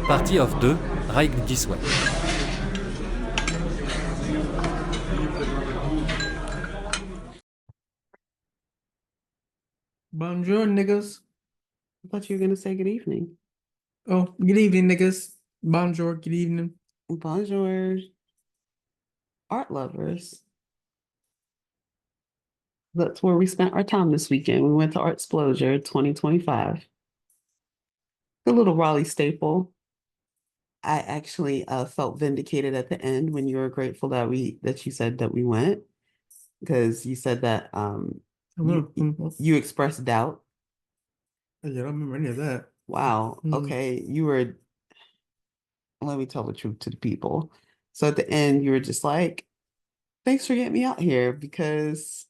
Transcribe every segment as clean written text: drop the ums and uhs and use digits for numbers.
Party of 2, règle 10 ouais. Bonjour, niggas. I thought you were gonna say good evening. Oh, good evening, niggas. Bonjour, good evening. Bonjour, art lovers. That's where we spent our time this weekend. We went to Artsplosure 2025. The little Raleigh staple. I actually felt vindicated at the end when you were grateful that you said that we went, because you said that you expressed doubt. Yeah, I don't remember any of that. Wow. Okay. Let me tell the truth to the people. So at the end, you were just like, thanks for getting me out here, because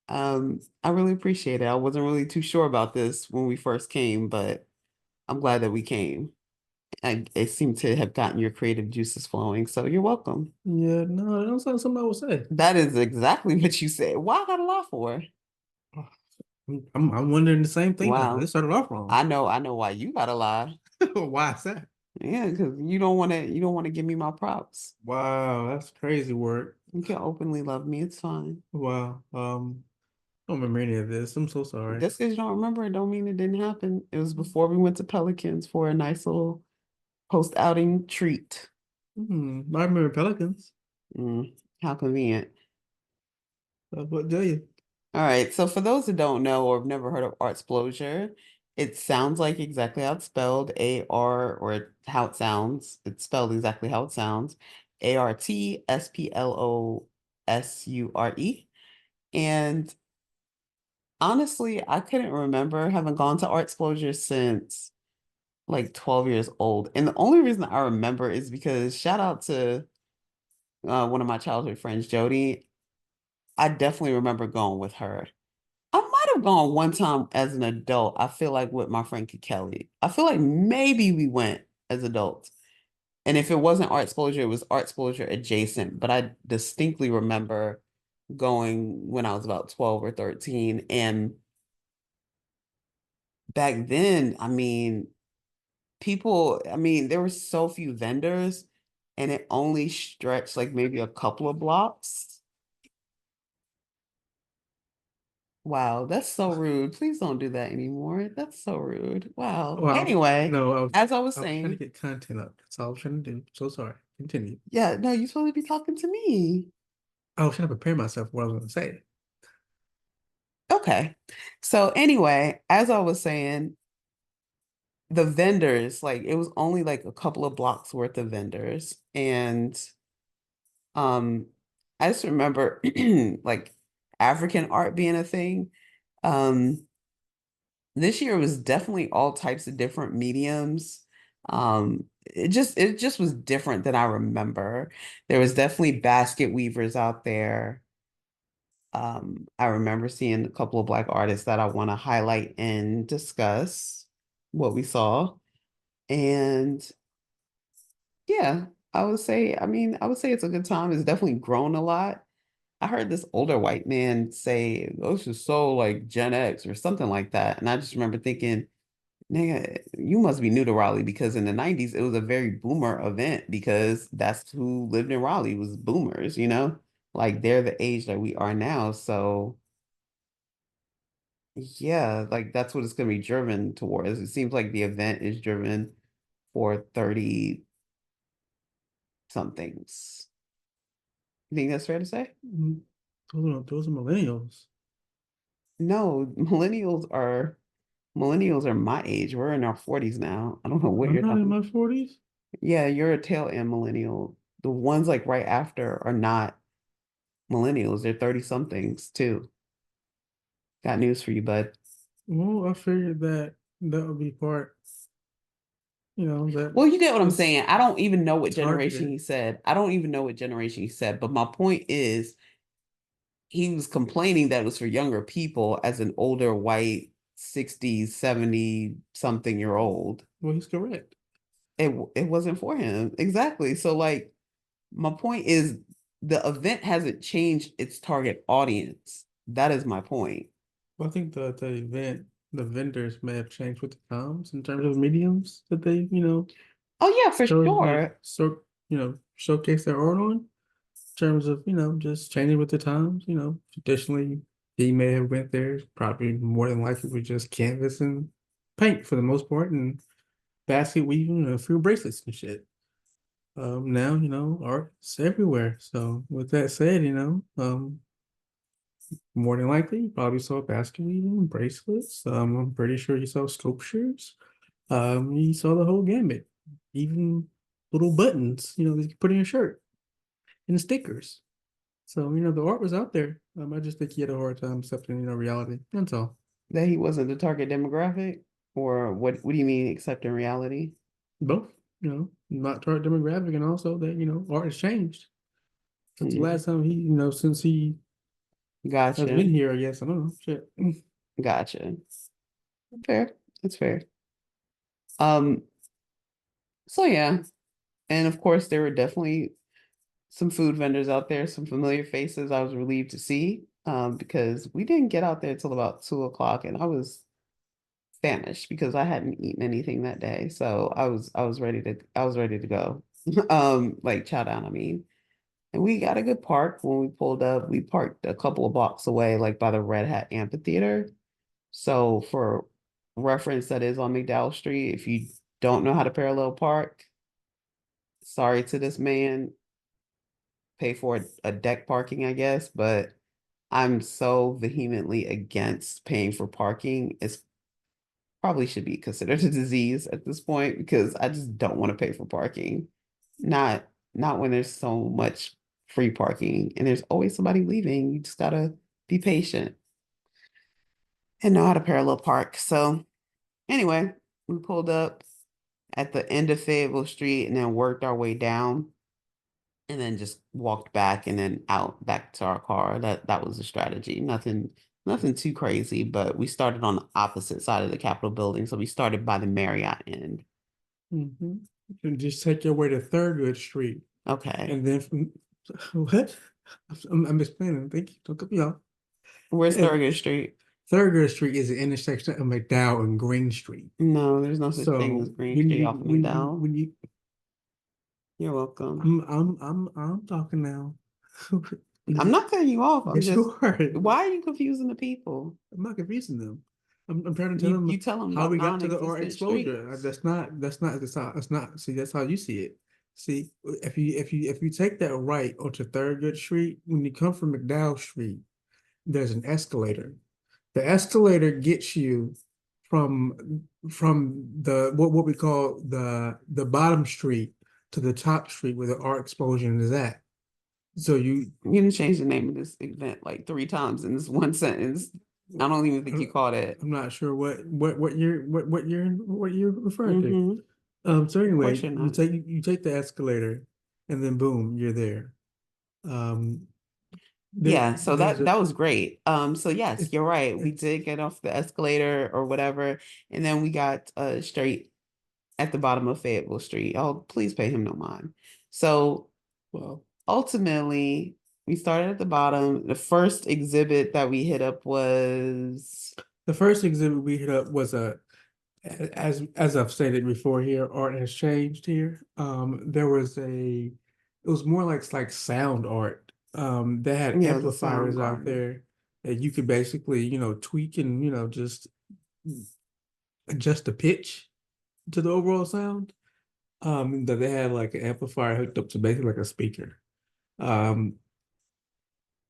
I really appreciate it. I wasn't really too sure about this when we first came, but I'm glad that we came. It seemed to have gotten your creative juices flowing, so you're welcome. Yeah, no, that's not something I would say. That is exactly what you said. Why I gotta lie for? I'm wondering the same thing now. Wow. This started off wrong. I know why you gotta lie. Why is that? Yeah, because you don't want to give me my props. Wow, that's crazy work. You can openly love me. It's fine. Wow. I don't remember any of this. I'm so sorry. Just because you don't remember it don't mean it didn't happen. It was before we went to Pelicans for a nice little post-outing treat. I remember Pelicans. How convenient. What do you? All right. So for those that don't know or have never heard of Artsplosure, it sounds like exactly how it's spelled, A-R, or how it sounds. It's spelled exactly how it sounds, Artsplosure. And honestly, I couldn't remember having gone to Artsplosure since like 12 years old. And the only reason I remember is because shout out to one of my childhood friends, Jody. I definitely remember going with her. I might have gone one time as an adult. I feel like with my friend Kelly. I feel like maybe we went as adults. And if it wasn't Artsplosure, it was Artsplosure adjacent. But I distinctly remember going when I was about 12 or 13. And back then, there were so few vendors and it only stretched like maybe a couple of blocks. Wow, that's so rude. Please don't do that anymore. That's so rude. Wow. Well, Anyway, no, as I was I was trying to saying, get content up. That's all I was trying to do. So sorry. Continue. yeah, no, you're supposed to be talking to me. I was trying to prepare myself for what I was going to say. Okay. So anyway, as I was saying, the vendors, like it was only like a couple of blocks worth of vendors. And um I just remember like African art being a thing. Um this year was definitely all types of different mediums. It just was different than I remember. There was definitely basket weavers out there. I remember seeing a couple of Black artists that I want to highlight and discuss what we saw. And yeah, I would say it's a good time. It's definitely grown a lot. I heard this older white man say, "Oh, this is so like Gen X or something like that." And I just remember thinking, nigga, you must be new to Raleigh, because in the 90s it was a very boomer event, because that's who lived in Raleigh was boomers, you know? Like they're the age that we are now. So yeah, like that's what it's gonna be driven towards. It seems like the event is driven for 30 somethings. You think that's fair to say? Mhm. Those are millennials. No, millennials are my age. We're in our 40s now. I don't know what I'm you're not in talking. my 40s. Yeah, you're a tail end millennial. The ones like right after are not millennials. They're 30 somethings too. Got news for you, bud. Well, I figured that would be part, that Well, you get what I'm was saying. I don't even know what generation targeted. he said. I don't even know what generation he said, but my point is he was complaining that it was for younger people as an older white 60, 70 something year old. Well, he's correct. It wasn't for him. Exactly. So like my point is the event hasn't changed its target audience. That is my point. Well, I think the vendors may have changed with the times in terms of mediums that they. Oh yeah, for like sure. showcase their art on in terms of, just changing with the times. Traditionally he may have went there, probably more than likely with just canvas and paint for the most part, and basket weaving and a few bracelets and shit. Now, art's everywhere. So with that said, more than likely you probably saw basket weaving, bracelets. I'm pretty sure you saw sculptures. You saw the whole gamut, even little buttons, that you could put in your shirt and stickers. So, the art was out there. I just think he had a hard time accepting, reality. That's all. That he wasn't the target demographic, or what do you mean accepting reality? Both, not target demographic, and also that, art has changed since the Mm, last time since he has gotcha. been here, I guess. I don't know. Shit. Gotcha. Fair. That's fair. Um, so yeah. And of course there were definitely some food vendors out there, some familiar faces I was relieved to see. Because we didn't get out there till about 2 o'clock and I was famished because I hadn't eaten anything that day. So I was ready to go. Like chow down, I mean. And we got a good park when we pulled up. We parked a couple of blocks away, like by the Red Hat Amphitheater. So for reference, that is on McDowell Street. If you don't know how to parallel park, sorry to this man. Pay for a deck parking, I guess, but I'm so vehemently against paying for parking. It's probably should be considered a disease at this point because I just don't want to pay for parking. Not not when there's so much free parking and there's always somebody leaving. You just gotta be patient and know how to parallel park. So anyway, we pulled up at the end of Fayetteville Street and then worked our way down and then just walked back and then out back to our car. That was the strategy. Nothing too crazy, but we started on the opposite side of the Capitol building. So we started by the Marriott end. Mm-hmm. And just take your way to Thurgood Street. Okay. And then what? I'm explaining. Thank you. Don't cut me off. Where's And Thurgood Street? Thurgood Street is the intersection of McDowell and Green Street. No, there's no such thing as So Green when Street you off of when you McDowell. when you You're welcome. I'm talking now. I'm not cutting you off. I'm Yes, just, you are. why are you confusing the people? I'm not confusing them. I'm trying to tell You them tell them how about we got to the art non-existent exposure. streets. That's not. See, that's how you see it. See, if you take that right onto Thurgood Street, when you come from McDowell Street, there's an escalator. The escalator gets you from the what we call the bottom street to the top street where the art explosion is at. So You didn't change the name of this event like 3 times in this one sentence. I don't even think you caught it. I'm not sure what you're referring to. Mm-hmm. So Of course anyway, you're you not. take the escalator, and then boom, you're there. Um, Yeah, so there's that a that was great. So yes, it's you're right. We it's did get off the escalator or whatever, and then we got straight at the bottom of Fayetteville Street. Oh, please pay him no mind. So well, ultimately, we started at the bottom. The first exhibit that we hit up was the first exhibit we hit up was as I've stated before here, art has changed here. There was it was more like sound art. They had yeah, it was a sound amplifiers out garden. there that you could basically, tweak and, just adjust the pitch to the overall sound. That they had like an amplifier hooked up to basically like a speaker. Um,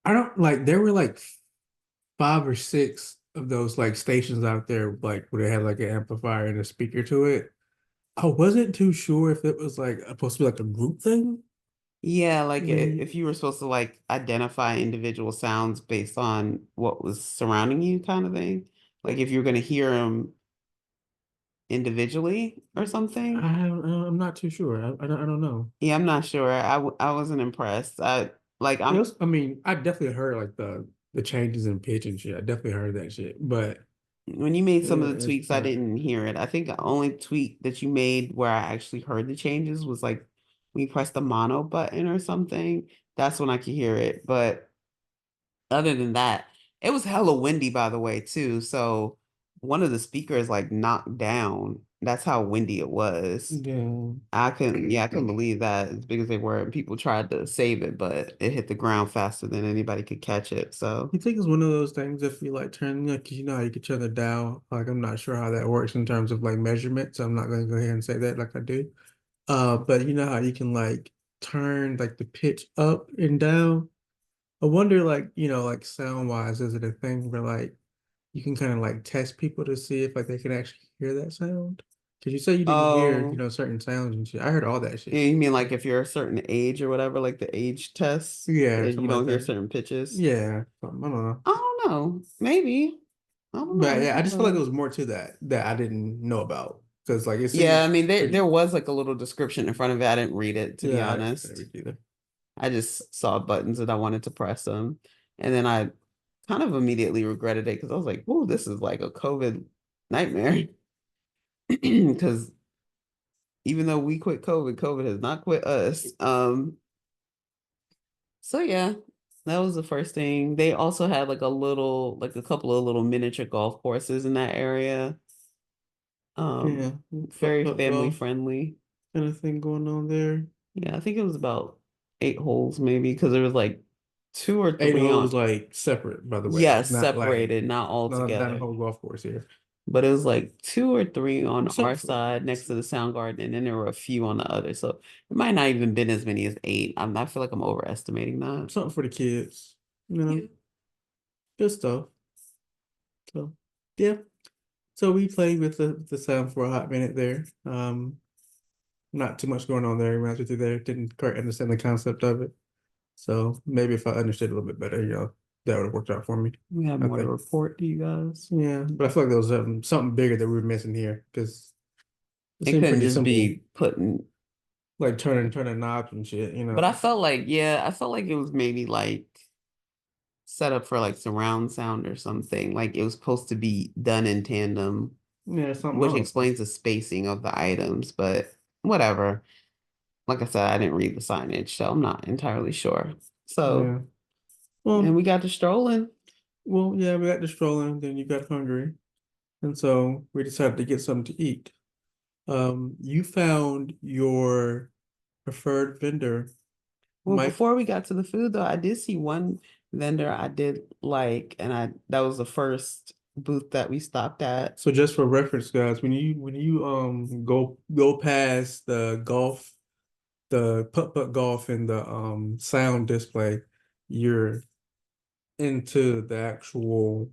I don't like there were like 5 or 6 of those like stations out there, like where they had like an amplifier and a speaker to it. I wasn't too sure if it was like supposed to be like a group thing. Yeah, like Where if you were supposed to like identify individual sounds based on what was surrounding you, kind of thing. Like if you're gonna hear them individually or something. I'm not too sure. I don't know. Yeah, I'm not sure. I wasn't impressed. It I'm was, I mean, I definitely heard like the changes in pitch and shit. I definitely heard that shit. But when you made some of the it's tweaks, I not. didn't hear it. I think the only tweak that you made where I actually heard the changes was like when you press the mono button or something. That's when I could hear it. But other than that, it was hella windy, by the way, too. So one of the speakers like knocked down. That's how windy it was. Yeah. I couldn't believe that as big as they were. And people tried to save it, but it hit the ground faster than anybody could catch it. So, You think it's one of those things if you like turn, like, you know how you can turn the dial? Like, I'm not sure how that works in terms of like measurement, so I'm not going to go ahead and say that like I do. But you know how you can like turn like the pitch up and down? I wonder, like, you know, like sound wise, is it a thing where like you can kind of like test people to see if like they can actually hear that sound? Because you say you didn't hear, you oh, know, certain sounds and shit. I heard all that shit. you mean like if you're a certain age or whatever, like the age test, Yeah, and you something like don't hear that. certain pitches? Yeah, something, I don't know. I don't know. Maybe. I don't But yeah, I just feel like there know. was more to that that I didn't know about because like it Yeah, seemed I mean, there pretty. was like a little description in front of it. I didn't read it, to be Yeah, I didn't honest. read either. I just saw buttons and I wanted to press them. And then I kind of immediately regretted it because I was like, "Oh, this is like a COVID nightmare." Because even though we quit COVID, COVID has not quit us. So yeah, that was the first thing. They also had like a couple of little miniature golf courses in that area. Yeah, Very putt family golf friendly. kind of thing going on there. Yeah, I think it was about 8 holes maybe because there was like two or Eight three holes on, like separate, by the way, yes, not like separated, not all not a together. whole golf course here. But it was like two or three on our Something for the side next kids. to the sound garden, and then there were a few on the other. So it might not even been as many as eight. I feel like I'm overestimating that. Something for the kids. You know, Yeah. good stuff. So yeah. So we played with the sound for a hot minute there. Not too much going on there, to be honest with you there. Didn't quite understand the concept of it. So maybe if I understood a little bit better, you know, that would have worked out for me. We have I more to think. report to you guys. Yeah, but I feel like there was something bigger that we were missing here because it It seemed couldn't pretty just simple, be putting, like turning knobs and shit, you but I know. felt like, yeah, I felt like it was maybe like set up for like surround sound or something. Like it was supposed to be done in tandem, Yeah, something. I which don't know. explains the spacing of the items, but whatever. Like I said, I didn't read the signage, so I'm not entirely sure. So, Yeah. and Well, we got to strolling. yeah, we got the strolling, then you got hungry, and so we decided to get something to eat. You found your preferred vendor, Well, Mike. before we got to the food though, I did see one vendor I did like, and I that was the first booth that we stopped at. So just for reference, guys, when you go past the putt golf and the sound display, you're into the actual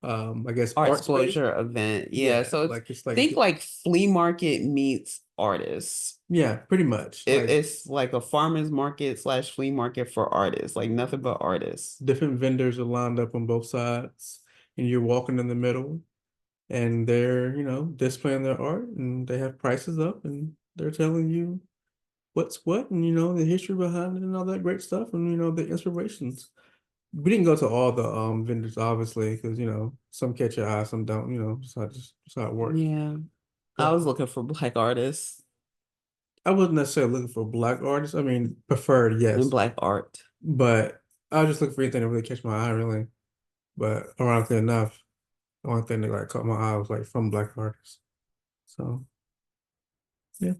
I guess art space. Artsplosure event. Yeah. Yeah, So it's like it's like think like flea market meets artists. yeah, pretty much. Like It's like a farmer's market slash flea market for artists, like nothing but artists. different vendors are lined up on both sides, and you're walking in the middle, and they're, you know, displaying their art, and they have prices up, and they're telling you what's what, and you know, the history behind it and all that great stuff, and you know, the inspirations. We didn't go to all the vendors obviously because you know some catch your eye, some don't. You know, just how it works. Yeah. I But was looking for black artists I wasn't necessarily looking for black artists. I mean, preferred, and yes, black art. but I was just looking for anything that really catch my eye, really. But ironically enough, the only thing that like caught my eye was like from black artists. So yeah,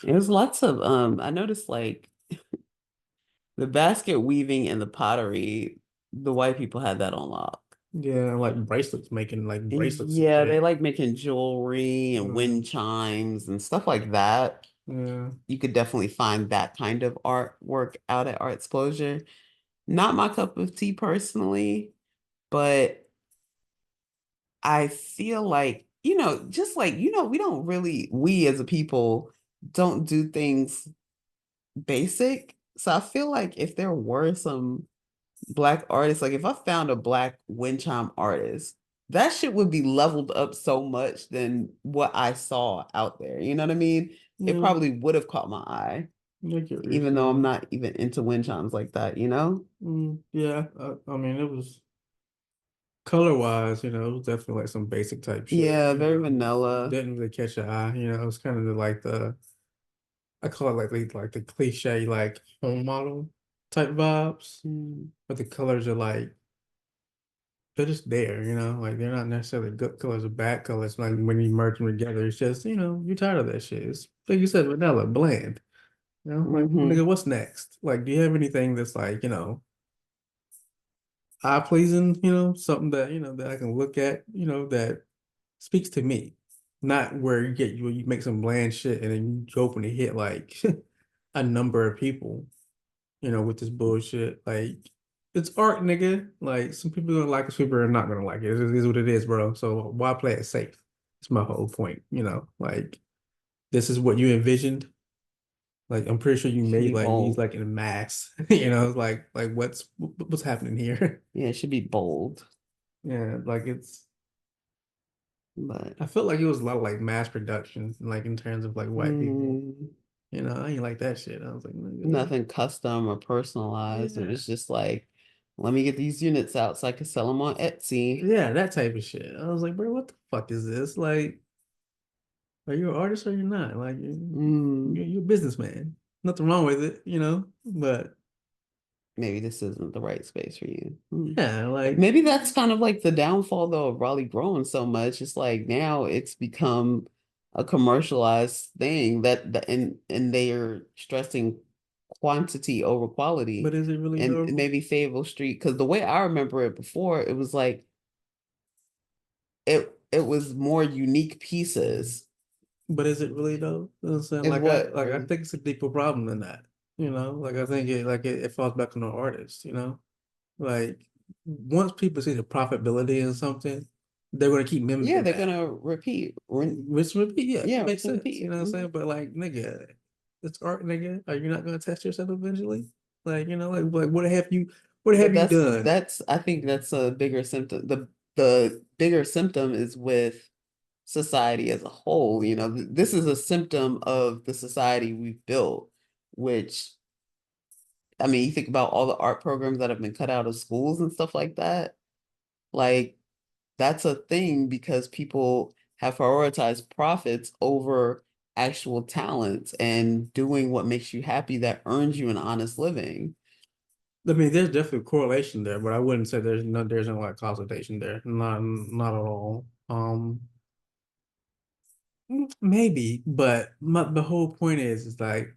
There's lots of I noticed like the basket weaving and the pottery, the white people had that on lock. yeah, like bracelets, making like bracelets and Yeah, they shit. like making jewelry and Uh, wind chimes and stuff like that. yeah, You could definitely find that kind of artwork out at Artsplosure. Not my cup of tea personally, but I feel like, just like, we don't really, we as a people don't do things basic. So I feel like if there were some black artists, like if I found a black wind chime artist, that shit would be leveled up so much than what I saw out there. You know what I mean? It yeah, probably would have caught my eye, I get what you're even though I'm saying. not even into wind chimes like that, you know? Yeah, I mean, it was color wise, you know, it was definitely like some basic type shit. Yeah, You very know, vanilla. didn't really catch your eye. You know, it was kind of like I call it like the cliche like home model type vibes, Mm. but the colors are like they're just there, like they're not necessarily good colors or bad colors. Like when you merge them together, it's just, you're tired of that shit. It's like you said, vanilla, bland. Like Hmm. nigga, what's next? Like, do you have anything that's like, eye pleasing, something that, that I can look at, that speaks to me. Not where you make some bland shit and then you open to hit like a number of people, with this bullshit. Like it's art, nigga. Like some people are gonna like it, some people are not gonna like it. It is what it is, bro. So why play it safe? It's my whole point, Like this is what you envisioned. Like I'm pretty sure you Should made be like these bold. like in mass, like what's happening here? Yeah, it should be bold. Yeah, like But I felt like it was a lot of like mass production, like in terms of like white people. mm, I ain't like that shit. I was like, nigga, nothing custom or personalized. It yeah, was just like, let me get these units out so I can sell them on Etsy. yeah, that type of shit. I was like, bro, what the fuck is this? Like, are you an artist or you're not? Like, Mm, you're a businessman. Nothing wrong with it, But maybe this isn't the right space for you. yeah, like, Maybe that's kind of like the downfall though of Raleigh growing so much. It's like now it's become a commercialized thing and they are stressing quantity over but quality is it really and though? maybe Fayetteville Street. Because the way I remember it before, it was like it was more unique pieces But is it really though? You know what I'm saying? is Like, I what like I think it's a deeper problem than that. Like I think it falls back on the artist. Like once people see the profitability in something, they're gonna keep yeah, mimicking they're that. gonna repeat. Which would be, yeah, Yeah, makes sense. You repeat. know what I'm saying? But like, nigga, it's art, nigga. Are you not gonna test yourself eventually? Like, like what But have you done? that's I think that's a bigger symptom. The bigger symptom is with society as a whole. This is a symptom of the society we've built, which I mean, you think about all the art programs that have been cut out of schools and stuff like that. Like that's a thing because people have prioritized profits over actual talents and doing what makes you happy that earns you an honest living. I mean, there's definitely a correlation there, but I wouldn't say there's no like causation there. Not at all. Maybe, but the whole point is like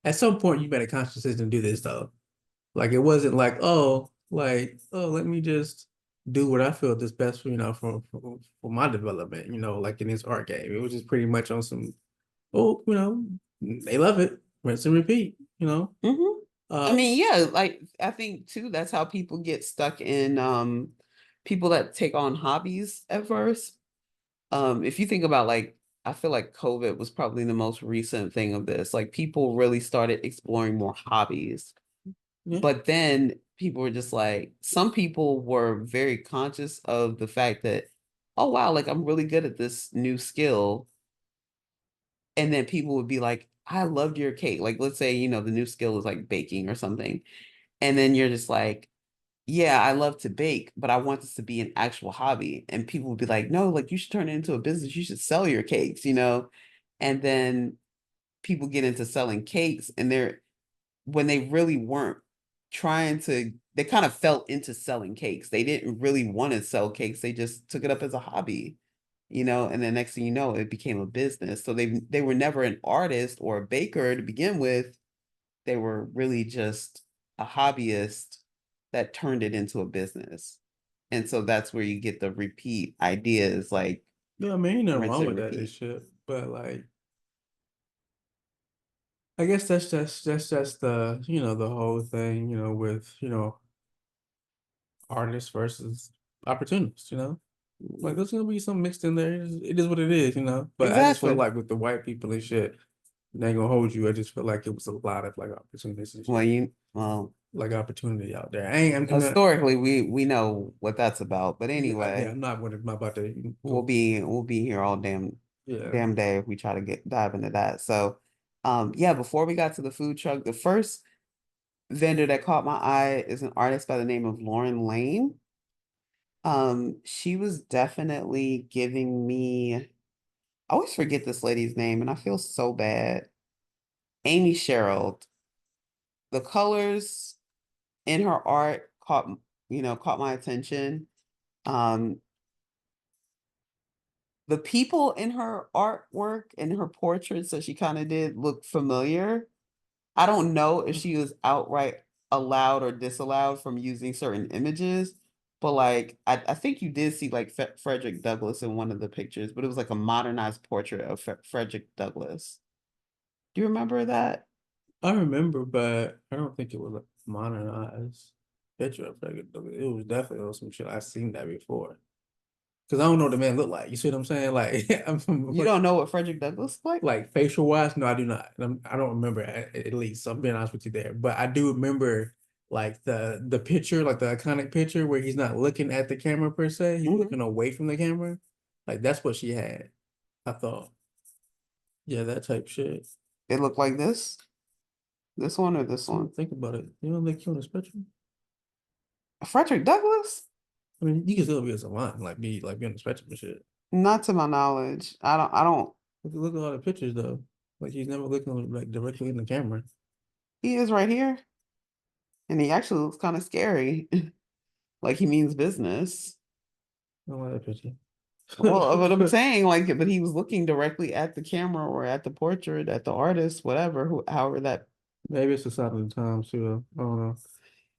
at some point you made a conscious decision to do this though. Like it wasn't like, oh, let me just do what I feel is best for for my development, like in this art game. It was just pretty much on some, oh, they love it, rinse and repeat. Mhm. I Uh mean, yeah, like I think too, that's how people get stuck in people that take on hobbies at first. If you think about like I feel like COVID was probably the most recent thing of this. Like people really started exploring more hobbies. yeah. But then people were just like some people were very conscious of the fact that, oh wow, like I'm really good at this new skill. And then people would be like, I loved your cake. Like let's say, the new skill is like baking or something. And then you're just like, yeah, I love to bake, but I want this to be an actual hobby. And people would be like, no, like you should turn it into a business. You should sell your cakes. And then people get into selling cakes and when they really weren't they kind of fell into selling cakes. They didn't really want to sell cakes. They just took it up as a hobby, and then next thing you know, it became a business. So they were never an artist or a baker to begin with. They were really just a hobbyist that turned it into a business. And so that's where you get the repeat ideas like Yeah, I mean, ain't nothing rinse wrong and with that and repeat. shit. But like I guess that's just the whole thing, with, artists versus opportunists. Like there's gonna be some mixed in there. It is what it is. But I just feel Exactly. like with the white people and shit, they ain't gonna hold you. I just feel like it was a lot of like opportunities and shit. Well, Like opportunity out there. I ain't I'm not historically we know what that's about. But yeah, anyway, I'm not about to we'll go be here all yeah. damn day if we try to dive into that. So yeah, before we got to the food truck, the first vendor that caught my eye is an artist by the name of Lauren Lane. She was definitely giving me, I always forget this lady's name and I feel so bad. Amy Sherald. The colors in her art caught my attention. Um, the people in her artwork and her portraits that she kind of did look familiar. I don't know if she was outright allowed or disallowed from using certain images, but like I think you did see like Frederick Douglass in one of the pictures, but it was like a modernized portrait of Frederick Douglass. Do you remember that? I remember, but I don't think it was a modernized picture of Frederick. It was definitely some shit. I seen that before. Because I don't know what the man looked like. You see what I'm saying? Like, You don't know what Frederick Douglass looked like? like facial wise, no, I do not. I don't remember at least. So I'm being honest with you there, but I do remember like the picture, like the iconic picture where he's not looking at the camera per se, he's looking away from the camera. Like that's what she had. I thought, yeah, that type shit. It looked like this. This one or this one? Think about it. You don't think you on the spectrum? Frederick Douglass? I mean, you can still be a savant, like be on the spectrum and shit. Not to my knowledge. I don't. Look at all the pictures though. Like he's never looking like directly in the camera. He is right here. And he actually looks kind of scary. Like he means business. I don't like that picture. Well, but I'm saying like, but he was looking directly at the camera or at the portrait, at the artist, whatever, however that. Maybe it's a sign of the times too. I don't know.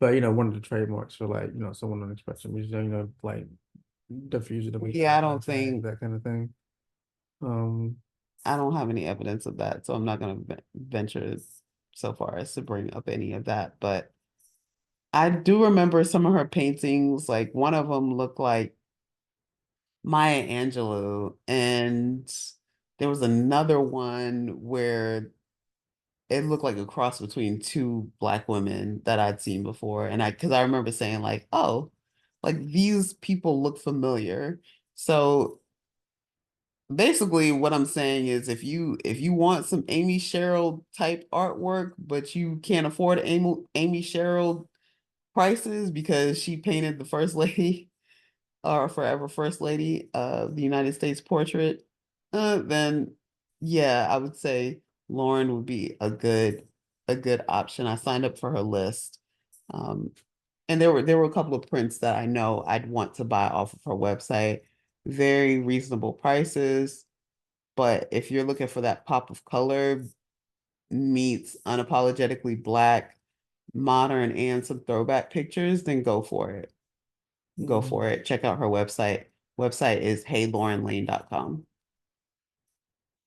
But one of the trademarks for like, someone on the spectrum is, like diffusion of Yeah, I don't think that kind of thing. I don't have any evidence of that, so I'm not going to venture so far as to bring up any of that. But I do remember some of her paintings. Like one of them looked like Maya Angelou, and there was another one where it looked like a cross between two Black women that I'd seen before. And because I remember saying like, oh, like these people look familiar. So basically what I'm saying is if you want some Amy Sherrill type artwork, but you can't afford Amy Sherrill prices because she painted the first lady or forever first lady of the United States portrait, then yeah, I would say Lauren would be a good option. I signed up for her list. Um, and there were a couple of prints that I know I'd want to buy off of her website. Very reasonable prices. But if you're looking for that pop of color meets unapologetically Black, modern, and some throwback pictures, then go for it. Go for it. Check out her website. Website is heylaurenlane.com.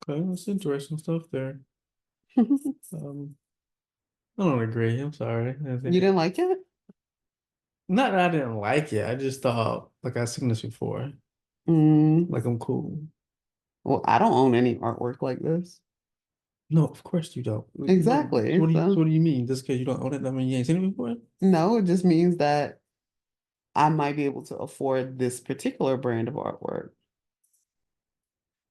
Okay, that's interesting stuff there. I don't agree. I'm sorry. You didn't like it? Not that I didn't like it. I just thought like I've seen this before. Like I'm cool. Well, I don't own any artwork like this. No, of course you don't. Exactly. What do you mean? Just because you don't own it, I mean you ain't seen it before? No, it just means that I might be able to afford this particular brand of artwork.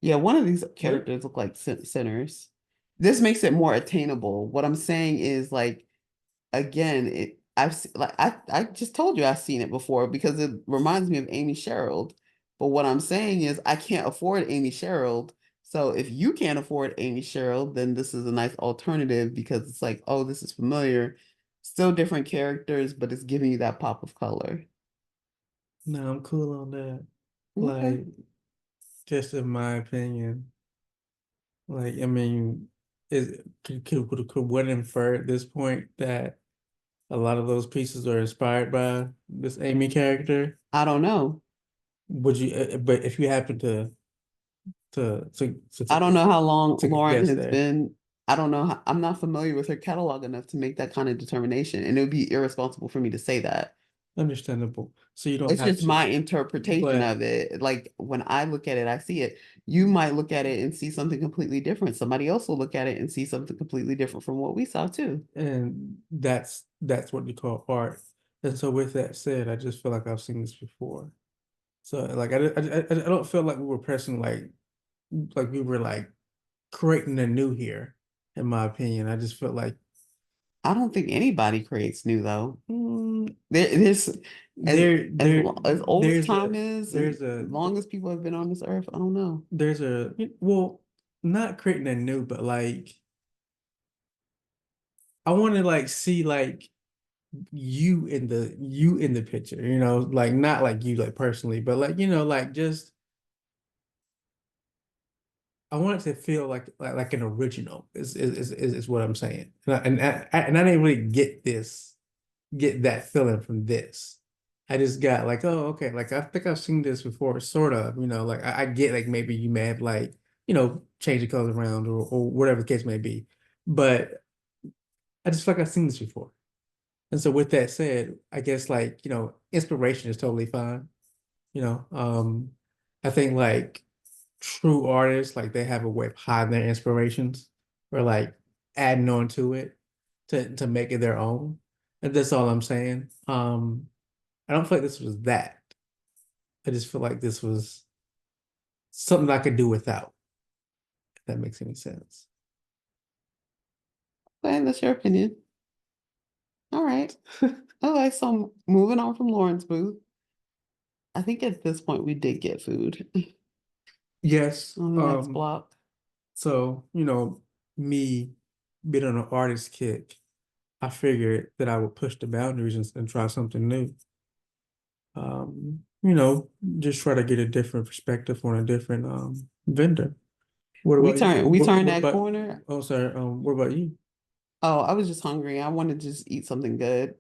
Yeah, one of these characters look like sinners. This makes it more attainable. What I'm saying is like, again, I just told you I've seen it before because it reminds me of Amy Sherrill. But what I'm saying is I can't afford Amy Sherrill. So if you can't afford Amy Sherrill, then this is a nice alternative because it's like, oh, this is familiar. Still different characters, but it's giving you that pop of color. No, I'm cool on that. Okay. Like, just in my opinion, like, I mean, could one infer at this point that a lot of those pieces are inspired by this Amy character? I don't know. Would you, but if you happen to I don't know how long take a Lauren guess has there. been. I don't know. I'm not familiar with her catalog enough to make that kind of determination, and it would be irresponsible for me to say that. Understandable. So you don't It's have just to, my interpretation but of it. Like when I look at it, I see it. You might look at it and see something completely different. Somebody else will look at it and see something completely different from what we saw too. and that's what you call art. And so with that said, I just feel like I've seen this before. So like I don't feel like we were pressing like we were like creating a new here, in my opinion. I just felt like I don't think anybody creates new though. There's as old as time is, as long as people have been on this earth, I don't know. there's a well, not creating a new, but like I want to like see like you in the picture, like not like you like personally, but like, like just I want it to feel like an original is what I'm saying. And I didn't really get that feeling from this. I just got like, oh, okay, like I think I've seen this before, sort of, like I get like maybe you may have like, changed the colors around or whatever the case may be. But I just feel like I've seen this before. And so with that said, I guess like, inspiration is totally fine. You know, I think like true artists, like they have a way of hiding their inspirations or like adding on to it to make it their own. And that's all I'm saying. I don't feel like this was that. I just feel like this was something I could do without, if that makes any sense. Okay, that's your opinion. All right. Okay, so moving on from Lauren's booth. I think at this point we did get food Yes. on the next block. So, me being on an artist kick, I figured that I would push the boundaries and try something new. Just try to get a different perspective on a different vendor. What We about you? turned we turned What that about corner. oh sorry, what about you? Oh, I was just hungry. I wanted to just eat something good.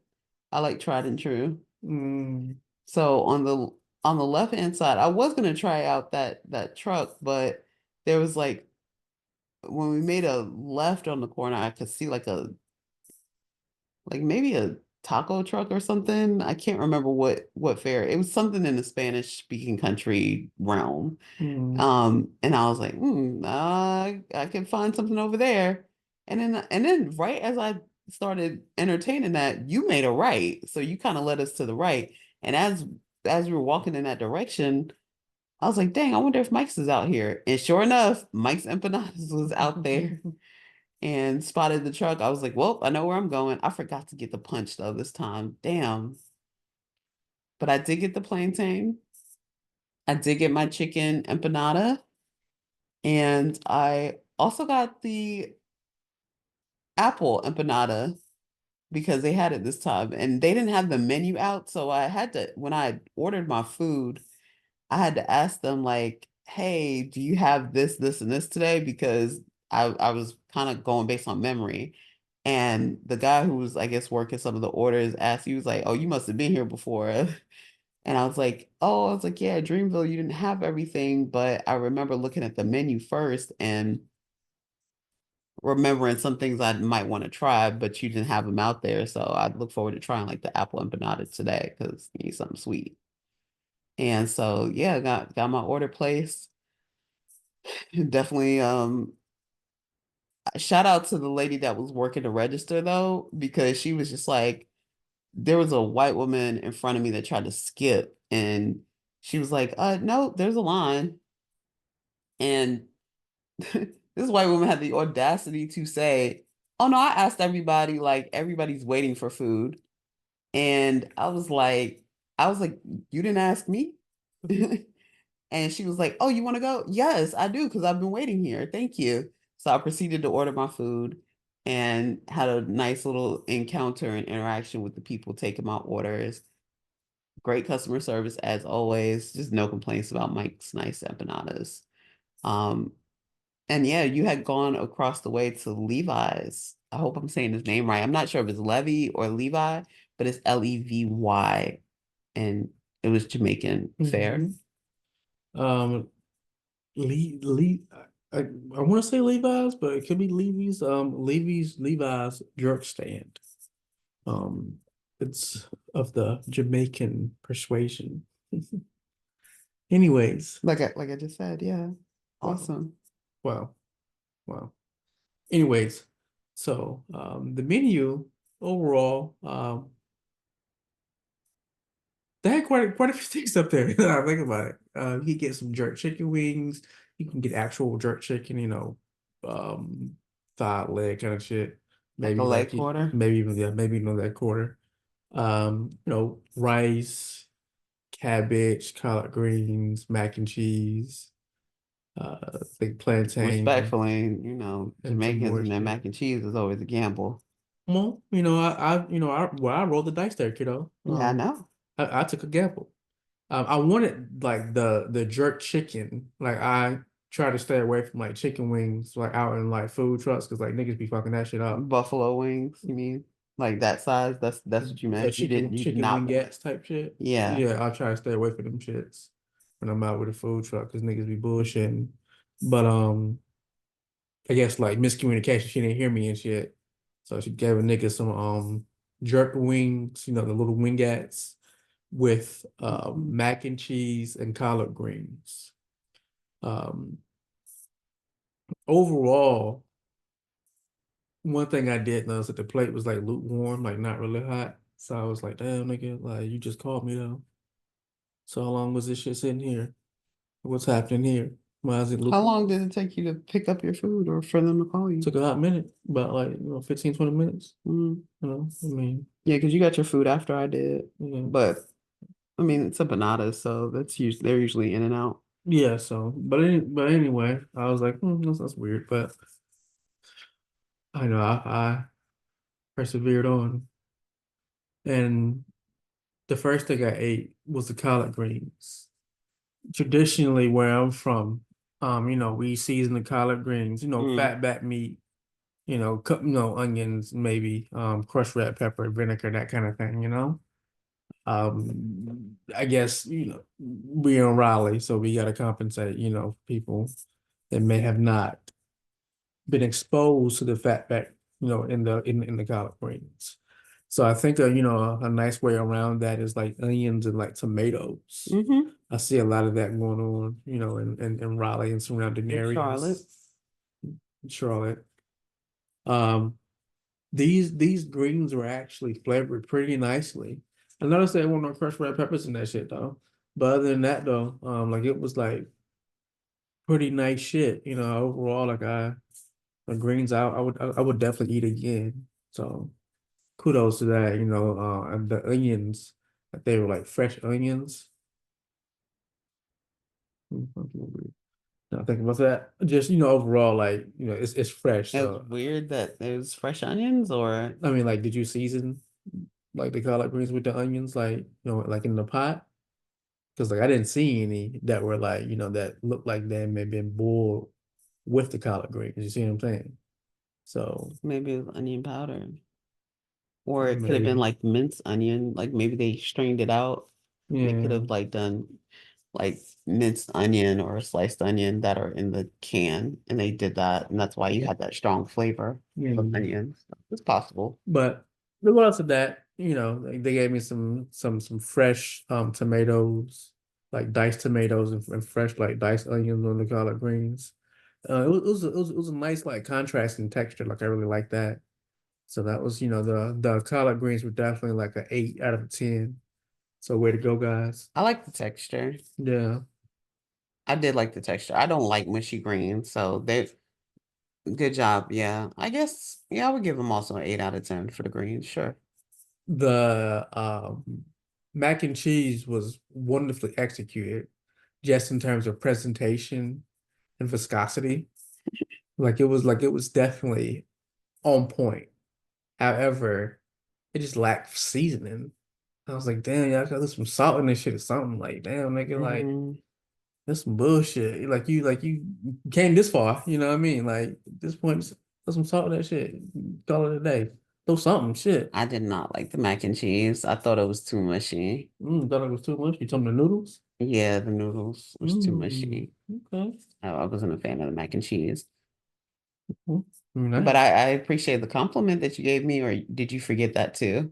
I like tried and true. Mm, So on the left hand side, I was gonna try out that truck, but there was like when we made a left on the corner, I could see like maybe a taco truck or something. I can't remember what fare. It was something in the Spanish speaking country realm. mm, And I was like, I can find something over there. And then right as I started entertaining that, you made a right. So you kind of led us to the right. And as we were walking in that direction, I was like, dang, I wonder if Mike's is out here. And sure enough, Mike's Empanadas was out there and spotted the truck. I was like, well, I know where I'm going. I forgot to get the punch though this time. Damn. But I did get the plantain. I did get my chicken empanada. And I also got the apple empanada because they had it this time and they didn't have the menu out. So I had to, when I ordered my food, I had to ask them, like, hey, do you have this, this, and this today? Because I was kind of going based on memory. And the guy who was, I guess, working some of the orders asked, he was like, oh, you must have been here before. And I was like, yeah, Dreamville, you didn't have everything, but I remember looking at the menu first and remembering some things I might want to try, but you didn't have them out there. So I look forward to trying like the apple empanada today because you need something sweet. And so yeah, got my order placed. Definitely shout out to the lady that was working the register though, because she was just like, there was a white woman in front of me that tried to skip and she was like, no, there's a line. And this white woman had the audacity to say, oh no, I asked everybody, like everybody's waiting for food. And I was like, you didn't ask me? And she was like, oh, you want to go? Yes, I do, because I've been waiting here. Thank you. So I proceeded to order my food and had a nice little encounter and interaction with the people taking my orders. Great customer service as always. Just no complaints about Mike's nice empanadas. Um, and yeah, you had gone across the way to Levi's. I hope I'm saying his name right. I'm not sure if it's Levy or Levi, but it's Levy. And it was Jamaican fare. um, I want to say Levi's, but it could be Levy's. Levi's jerk stand. Um, it's of the Jamaican persuasion. Anyways, Like I just said, yeah. wow, Awesome. wow, wow. Anyways, so the menu overall, they had quite a few things up there. Now I think about it. You can get some jerk chicken wings. You can get actual jerk chicken, thigh leg kind of shit. Like a Maybe leg like quarter. maybe even yeah, maybe even that quarter. Rice, cabbage, collard greens, mac and cheese, I think plantain Respectfully, and some Jamaicans more and their shit. mac and cheese is always a gamble. Well, I rolled the dice there, kiddo. Yeah, I know. I took a gamble. I wanted like the jerk chicken. Like I try to stay away from like chicken wings, like out in like food trucks, because like niggas be fucking that shit up. Buffalo wings, you mean? Like that size? That's what you Yeah, meant. You did chicken not want. wingettes type shit. Yeah. Yeah, I try to stay away from them shits when I'm out with a food truck, because niggas be bullshitting. But I guess like miscommunication. She didn't hear me and shit, so she gave a nigga some jerk wings, the little wingettes with mac and cheese and collard greens. Um, Overall, one thing I did notice that the plate was like lukewarm, like not really hot. So I was like, damn, nigga, like you just called me though. So how long was this shit sitting here? What's happening here? Why is it How lukewarm? long did it take you to pick up your food or for them to call you? Took a hot minute, about like 15, 20 minutes. Mm. I mean, Yeah, because you got your food after I did. yeah. But I mean, it's a banana, so that's usually they're usually in and out. Yeah, so but anyway, I was like, that's weird. But I know I persevered on. And the first thing I ate was the collard greens. Traditionally, where I'm from, we season the collard greens, Mm. fat back meat, cut, onions, maybe, crushed red pepper, vinegar, that kind of thing. I guess, we're in Raleigh, so we gotta compensate, people that may have not been exposed to the fat back, in the collard greens. So I think a nice way around that is like onions and like tomatoes. Mm-hmm. I see a lot of that going on, in Raleigh and surrounding In Charlotte. areas, in Charlotte. Um, these greens were actually flavored pretty nicely. I noticed there weren't no crushed red peppers in that shit though. But other than that though, like it was like pretty nice shit, overall. Like the greens I would definitely eat again. So kudos to that, and the onions, like they were like fresh onions. Not thinking about that. Just, overall, like, it's fresh. It was So weird that there's fresh onions, or I mean, like, did you season like the collard greens with the onions, like, like in the pot? Because like I didn't see any that were like, that looked like they may have been boiled with the collard greens. You see what I'm saying? So maybe it was onion powder, or it could have been maybe, like minced onion. Like maybe they strained it out. They could yeah, have like done like minced onion or sliced onion that are in the can, and they did that, and that's why you had that strong flavor yeah. of onions. It's possible. But regardless of that, they gave me some fresh tomatoes, like diced tomatoes and fresh like diced onions on the collard greens. It was a nice like contrasting texture. Like I really like that. So that was, the collard greens were definitely like an 8 out of 10. So way to go, guys. I like the texture. Yeah. I did like the texture. I don't like mushy greens, so they good job. Yeah, I guess. Yeah, I would give them also an 8 out of 10 for the greens. Sure. The mac and cheese was wonderfully executed, just in terms of presentation and viscosity. Like it was definitely on point. However, it just lacked seasoning. I was like, damn, y'all got some salt in this shit or something. Like, damn, nigga, like Mhm. that's some bullshit. Like you came this far, you know what I mean? Like at this point, just put some salt in that shit. Call it a day. Throw something, shit. I did not like the mac and cheese. I thought it was too mushy. Thought it was too much. You told me the noodles? Yeah, the noodles was too mushy. Okay. I wasn't a fan of the mac and cheese. But Nice. I appreciate the compliment that you gave me, or did you forget that too?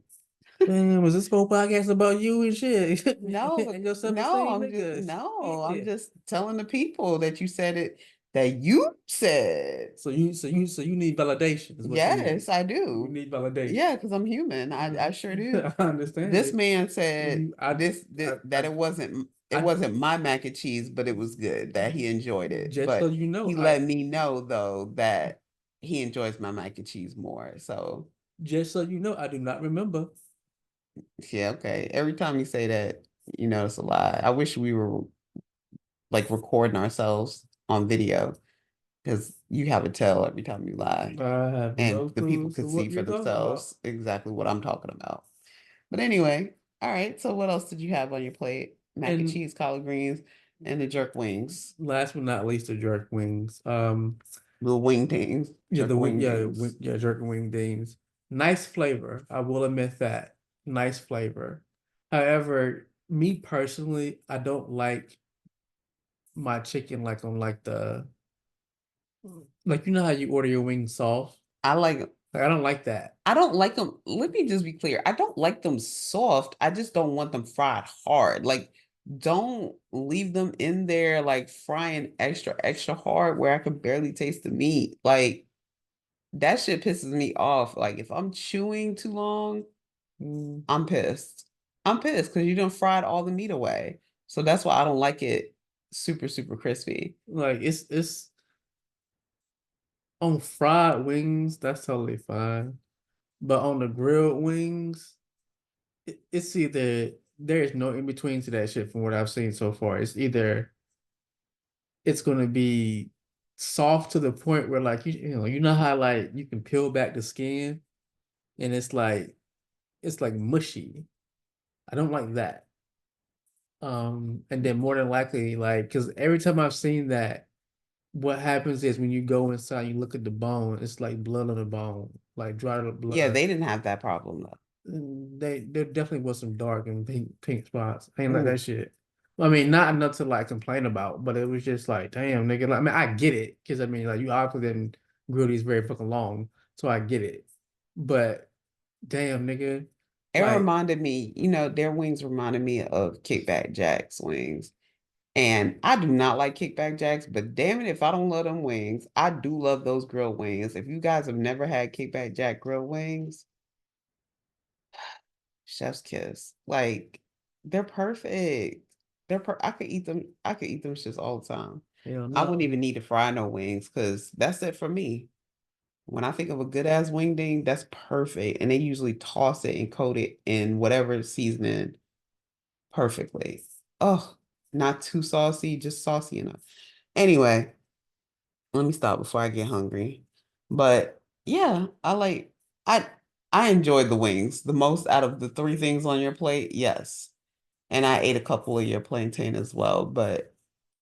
Damn, was this whole podcast about you and shit? No, And your self-esteem, nigga? no, I'm Shit. just telling the people that you said it, that you said. So you need validation, is what you need. Yes, I You do. need validation. Yeah, because I'm human. I sure do. I understand This it. man said I that it I wasn't my mac and cheese, but it was good, that he enjoyed it. just so But you know, he let me know though that he enjoys my mac and cheese more. So I do not remember. yeah, okay. Every time you say that, it's a lie. I wish we were like recording ourselves on video because you have a tail every time you lie. I have And no the clue people as to could see what for you're talking about. themselves exactly what I'm talking about. But anyway, all right. So what else did you have on your plate? Mac and And cheese, collard greens, and the jerk wings. last but not least, the jerk wings. The wing things. Yeah, Jerk wing things. yeah, jerk and wing dings. Nice flavor. I will admit that. Nice flavor. However, me personally, I don't like my chicken like on like the like you know how you order your wings soft. I like Like I don't like that. I don't like them. Let me just be clear. I don't like them soft. I just don't want them fried hard. Like, don't leave them in there like frying extra, extra hard where I can barely taste the meat. Like, that shit pisses me off. Like, if I'm chewing too long, Mm, I'm pissed. I'm pissed because you done fried all the meat away. So that's why I don't like it super, super crispy. like it's on fried wings, that's totally fine. But on the grilled wings, it's either there is no in between to that shit from what I've seen so far. It's either it's gonna be soft to the point where like you know how like you can peel back the skin and it's like mushy. I don't like that. And then more than likely, like, because every time I've seen that, what happens is when you go inside, you look at the bone, it's like blood on the bone, like dried up Yeah, blood. they didn't have that problem though. And there definitely was some dark and pink spots. I ain't like Mm. that shit. I mean, not enough to like complain about, but it was just like, damn, nigga. Like, I mean, I get it, because I mean, like, you obviously didn't grill these very fucking long, so I get it. But damn, nigga, It like, reminded me, their wings reminded me of Kickback Jack's wings. And I do not like Kickback Jacks, but damn it, if I don't love them wings, I do love those grilled wings. If you guys have never had Kickback Jack grilled wings, chef's kiss. Like, they're perfect. I could eat them. I could eat them shits all the time. hell I wouldn't no. even need to fry no wings because that's it for me. When I think of a good ass wing ding, that's perfect. And they usually toss it and coat it in whatever seasoning perfectly. Oh, not too saucy, just saucy enough. Anyway, let me stop before I get hungry. But yeah, I I enjoyed the wings the most out of the three things on your plate. Yes. And I ate a couple of your plantain as well, but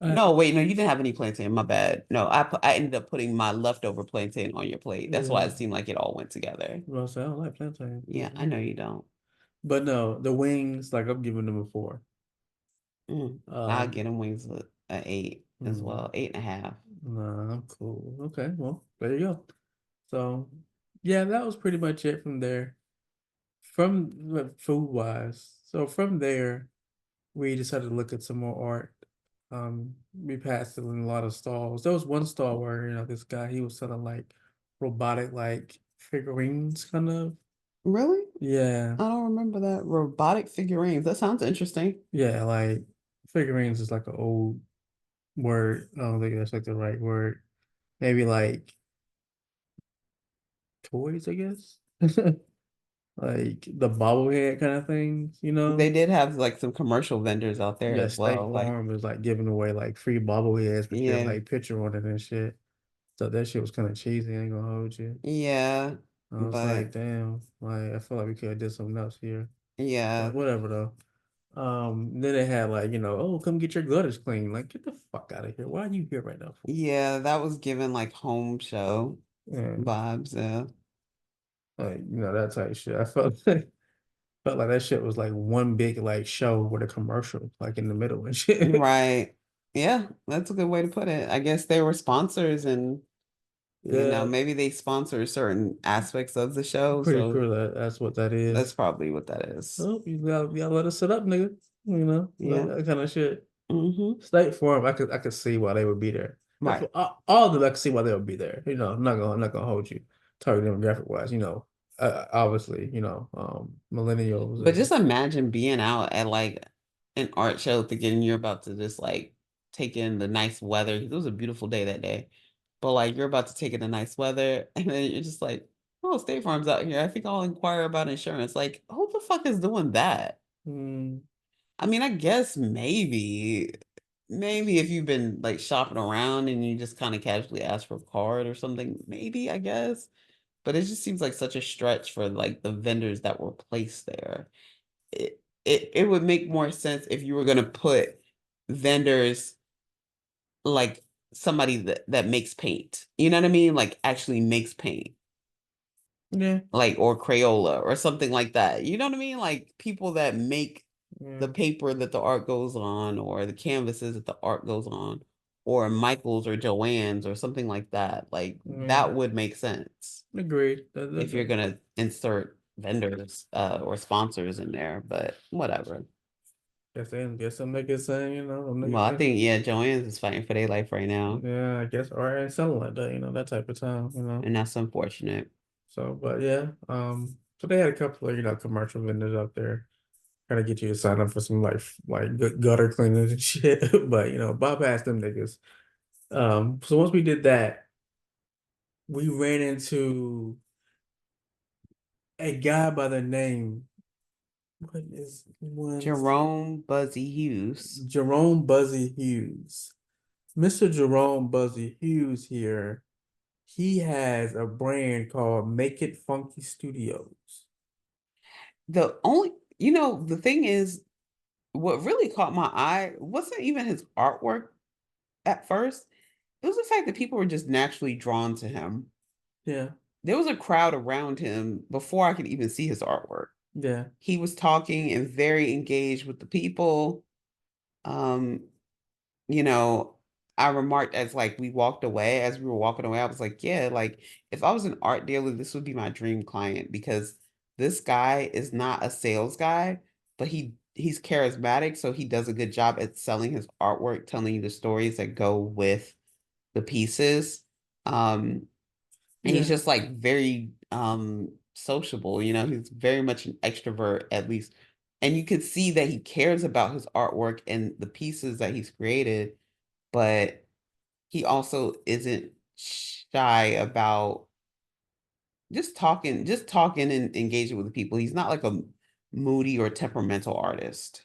I, no, wait, no, you didn't have any plantain. My bad. No, I ended up putting my leftover plantain on your plate. That's why yeah, it seemed like it all went together. well, so I don't like plantain. Yeah, I know you don't. But no, the wings, like I'm giving them a four. I'll Um, get them wings a 8 as mm, well, 8.5. nah, I'm cool. Okay, well, there you go. So, yeah, that was pretty much it from there. From food wise. So from there, we decided to look at some more art. We passed in a lot of stalls. There was one stall where, this guy, he was selling like robotic like figurines kind of. Really? Yeah. I don't remember that. Robotic figurines. That sounds interesting. Yeah, like figurines is like an old word. I don't think that's like the right word. Maybe like toys, I guess. Like the bobblehead kind of things. They did have like some commercial vendors out there Yeah, as well. State Like, Farm was like giving away like free bobbleheads with your yeah, like picture on it and shit. So that shit was kind of cheesy, I ain't gonna hold you. yeah, I was like, but damn, like I feel like we could have did something else here. yeah, But whatever though. Then they had like, oh, come get your gutters clean. Like, get the fuck out of here. Why are you here right now for? yeah, that was given like home show And vibes. Yeah, like, that type of shit. I felt like that shit was like one big like show with a commercial like in the middle and shit. right. Yeah, that's a good way to put it. I guess they were sponsors and Yeah, maybe they sponsor certain aspects of the I'm show. pretty So sure that's what that that's is. probably what that is. Oh, you gotta let us sit up, nigga. Yeah. That kind of shit. Mm-hmm. State Farm, I could see why they would be there. Right. All of them, I could see why they would be there. I'm not gonna hold you. Target demographic wise, obviously, millennials But and just imagine being out at like an art show thinking you're about to just like take in the nice weather. It was a beautiful day that day. But like you're about to take in the nice weather and then you're just like, oh, State Farm's out here. I think I'll inquire about insurance. Like, who the fuck is doing that? mm, I mean, I guess maybe maybe if you've been like shopping around and you just kind of casually ask for a card or something, maybe I guess. But it just seems like such a stretch for like the vendors that were placed there. It would make more sense if you were gonna put vendors like somebody that makes paint. You know what I mean? Like actually makes paint. Yeah, Like or Crayola or something like that. You know what I mean? Like people that make yeah, the paper that the art goes on, or the canvases that the art goes on, or Michael's or Joanne's or something like that. Like yeah. that would make sense Agreed. if you're gonna insert vendors or sponsors in there, but whatever. Guess I'm niggas saying, I'm Well, niggas I saying, think yeah, Joanne's is fighting for their life right now, yeah, I guess, or ain't something like that, that type of time. and that's unfortunate. So, but yeah, so they had a couple of, commercial vendors up there trying to get you to sign up for some like gutter cleaners and shit, but bypass them niggas. So once we did that, we ran into a guy by the name, what is one Jerome Buzzy Hughes. Jerome Buzzy Hughes. Mr. Jerome Buzzy Hughes here, he has a brand called Make It Funky Studios. The only, the thing is, what really caught my eye wasn't even his artwork at first. It was the fact that people were just naturally drawn to him. Yeah, There was a crowd around him before I could even see his artwork. yeah, He was talking and very engaged with the people. Um, you know, I remarked as like as we were walking away, I was like, yeah, like if I was an art dealer, this would be my dream client because this guy is not a sales guy, but he's charismatic, so he does a good job at selling his artwork, telling you the stories that go with the pieces. And he's yeah, just like very sociable, he's very much an extrovert at least. And you could see that he cares about his artwork and the pieces that he's created, but he also isn't shy about just talking and engaging with the people. He's not like a moody or temperamental artist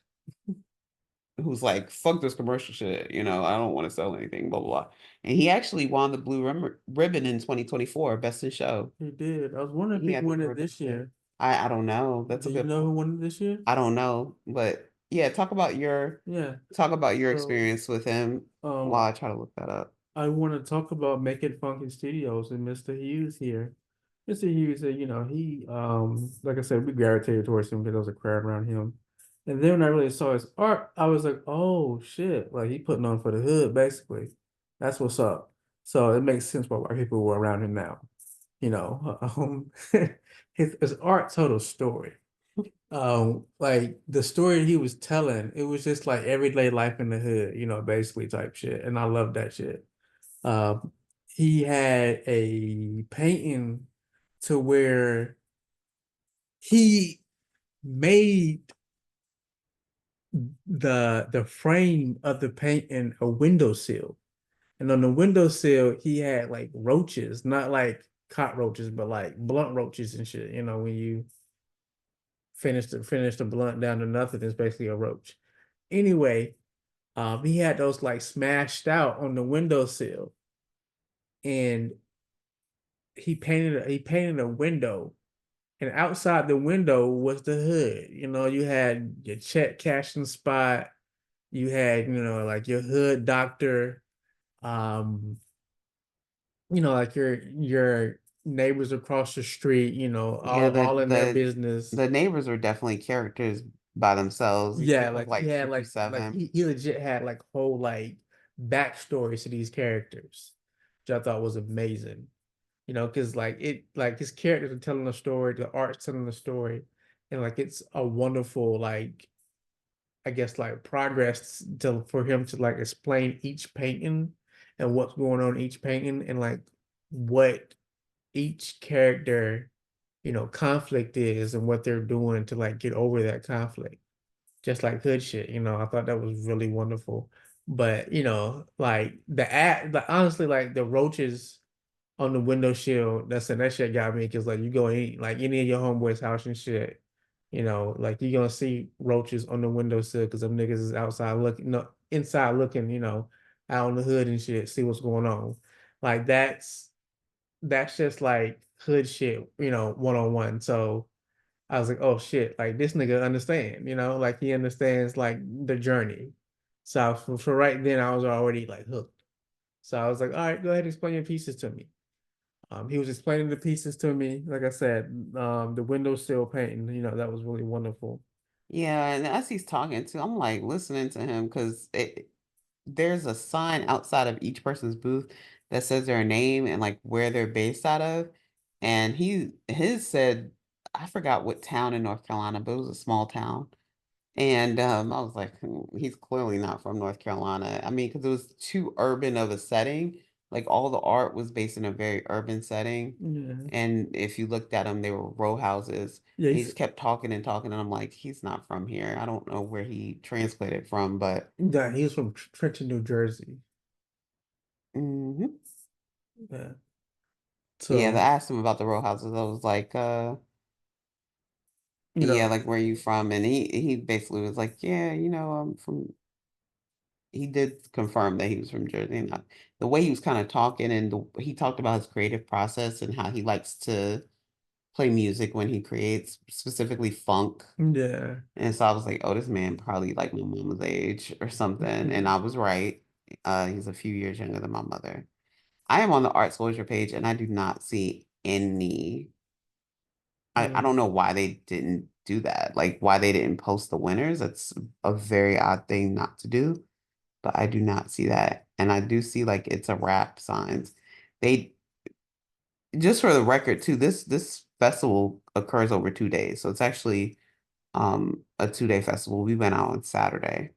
who's like, fuck this commercial shit, I don't want to sell anything, blah, blah, blah. And he actually won the Blue Ribbon in 2024, Best in Show. he did. I was wondering if He he had the won Blue it Ribbon. this year. I don't know. That's Do a you good know who point. won it this year? I don't know, but yeah, Yeah. talk about your So, experience with him while um, I try to look that up. I want to talk about Make It Funky Studios and Mr. Hughes here. Mr. Hughes, he, like I said, we gravitated towards him because there was a crowd around him. And then when I really saw his art, I was like, oh shit, like he putting on for the hood, basically. That's what's up. So it makes sense why people were around him now. You know, his art told a story. Like the story he was telling, it was just like everyday life in the hood, basically type shit. And I love that shit. Um, he had a painting to where he made the frame of the painting a windowsill. And on the windowsill, he had like roaches, not like cockroaches, but like blunt roaches and shit. When you finish the blunt down to nothing, it's basically a roach. Anyway, he had those like smashed out on the windowsill, and he painted a window, and outside the window was the hood. You had your check cashing spot, you had like your hood doctor, like your neighbors across the street, Yeah, all in their business. the neighbors are definitely characters by themselves. You Yeah, think of like he like had like 57. he legit had like whole like backstories to these characters, which I thought was amazing. Because like his characters are telling a story, the art's telling a story, and like it's a wonderful like I guess like progress for him to like explain each painting and what's going on in each painting and like what each character conflict is and what they're doing to like get over that conflict, just like hood shit. I thought that was really wonderful. But like honestly, like the roaches on the window shield, that shit got me because like you go in like any of your homeboys' house and shit, Like you're gonna see roaches on the windowsill because them niggas is outside looking, no, inside looking, out on the hood and shit, see what's going on. Like that's just like hood shit, 101. So I was like, oh shit, like this nigga understand, like he understands like the journey. So for right then, I was already like hooked. So I was like, all right, go ahead and explain your pieces to me. He was explaining the pieces to me. Like I said, the windowsill painting, that was really wonderful. Yeah, and as he's talking to, I'm like listening to him because there's a sign outside of each person's booth that says their name and like where they're based out of. And his said, I forgot what town in North Carolina, but it was a small town. And I was like, he's clearly not from North Carolina. I mean, because it was too urban of a setting. Like all the art was based in a very urban setting. Yeah. And if you looked at them, they were row houses. Yeah, And he just kept talking and talking. And I'm like, he's not from here. I don't know where he translated from, but yeah, he was from Trenton, New Jersey. mhm. Yeah. Yeah, I So, asked him about the row houses. I was like, you yeah, know, like where are you from? And he basically was like, yeah, I'm from. He did confirm that he was from Jersey. And the way he was kind of talking, and he talked about his creative process and how he likes to play music when he creates, specifically funk. yeah. And so I was like, oh, this man probably like my mama's age or something. And I was right. He's a few years younger than my mother. I am on the Artsplosure page and I do not see any. I Yeah. don't know why they didn't do that. Like why they didn't post the winners. That's a very odd thing not to do, but I do not see that. And I do see like it's a wrap signs. They just for the record too, this festival occurs over 2 days. So it's actually a 2 day festival. We went out on Saturday.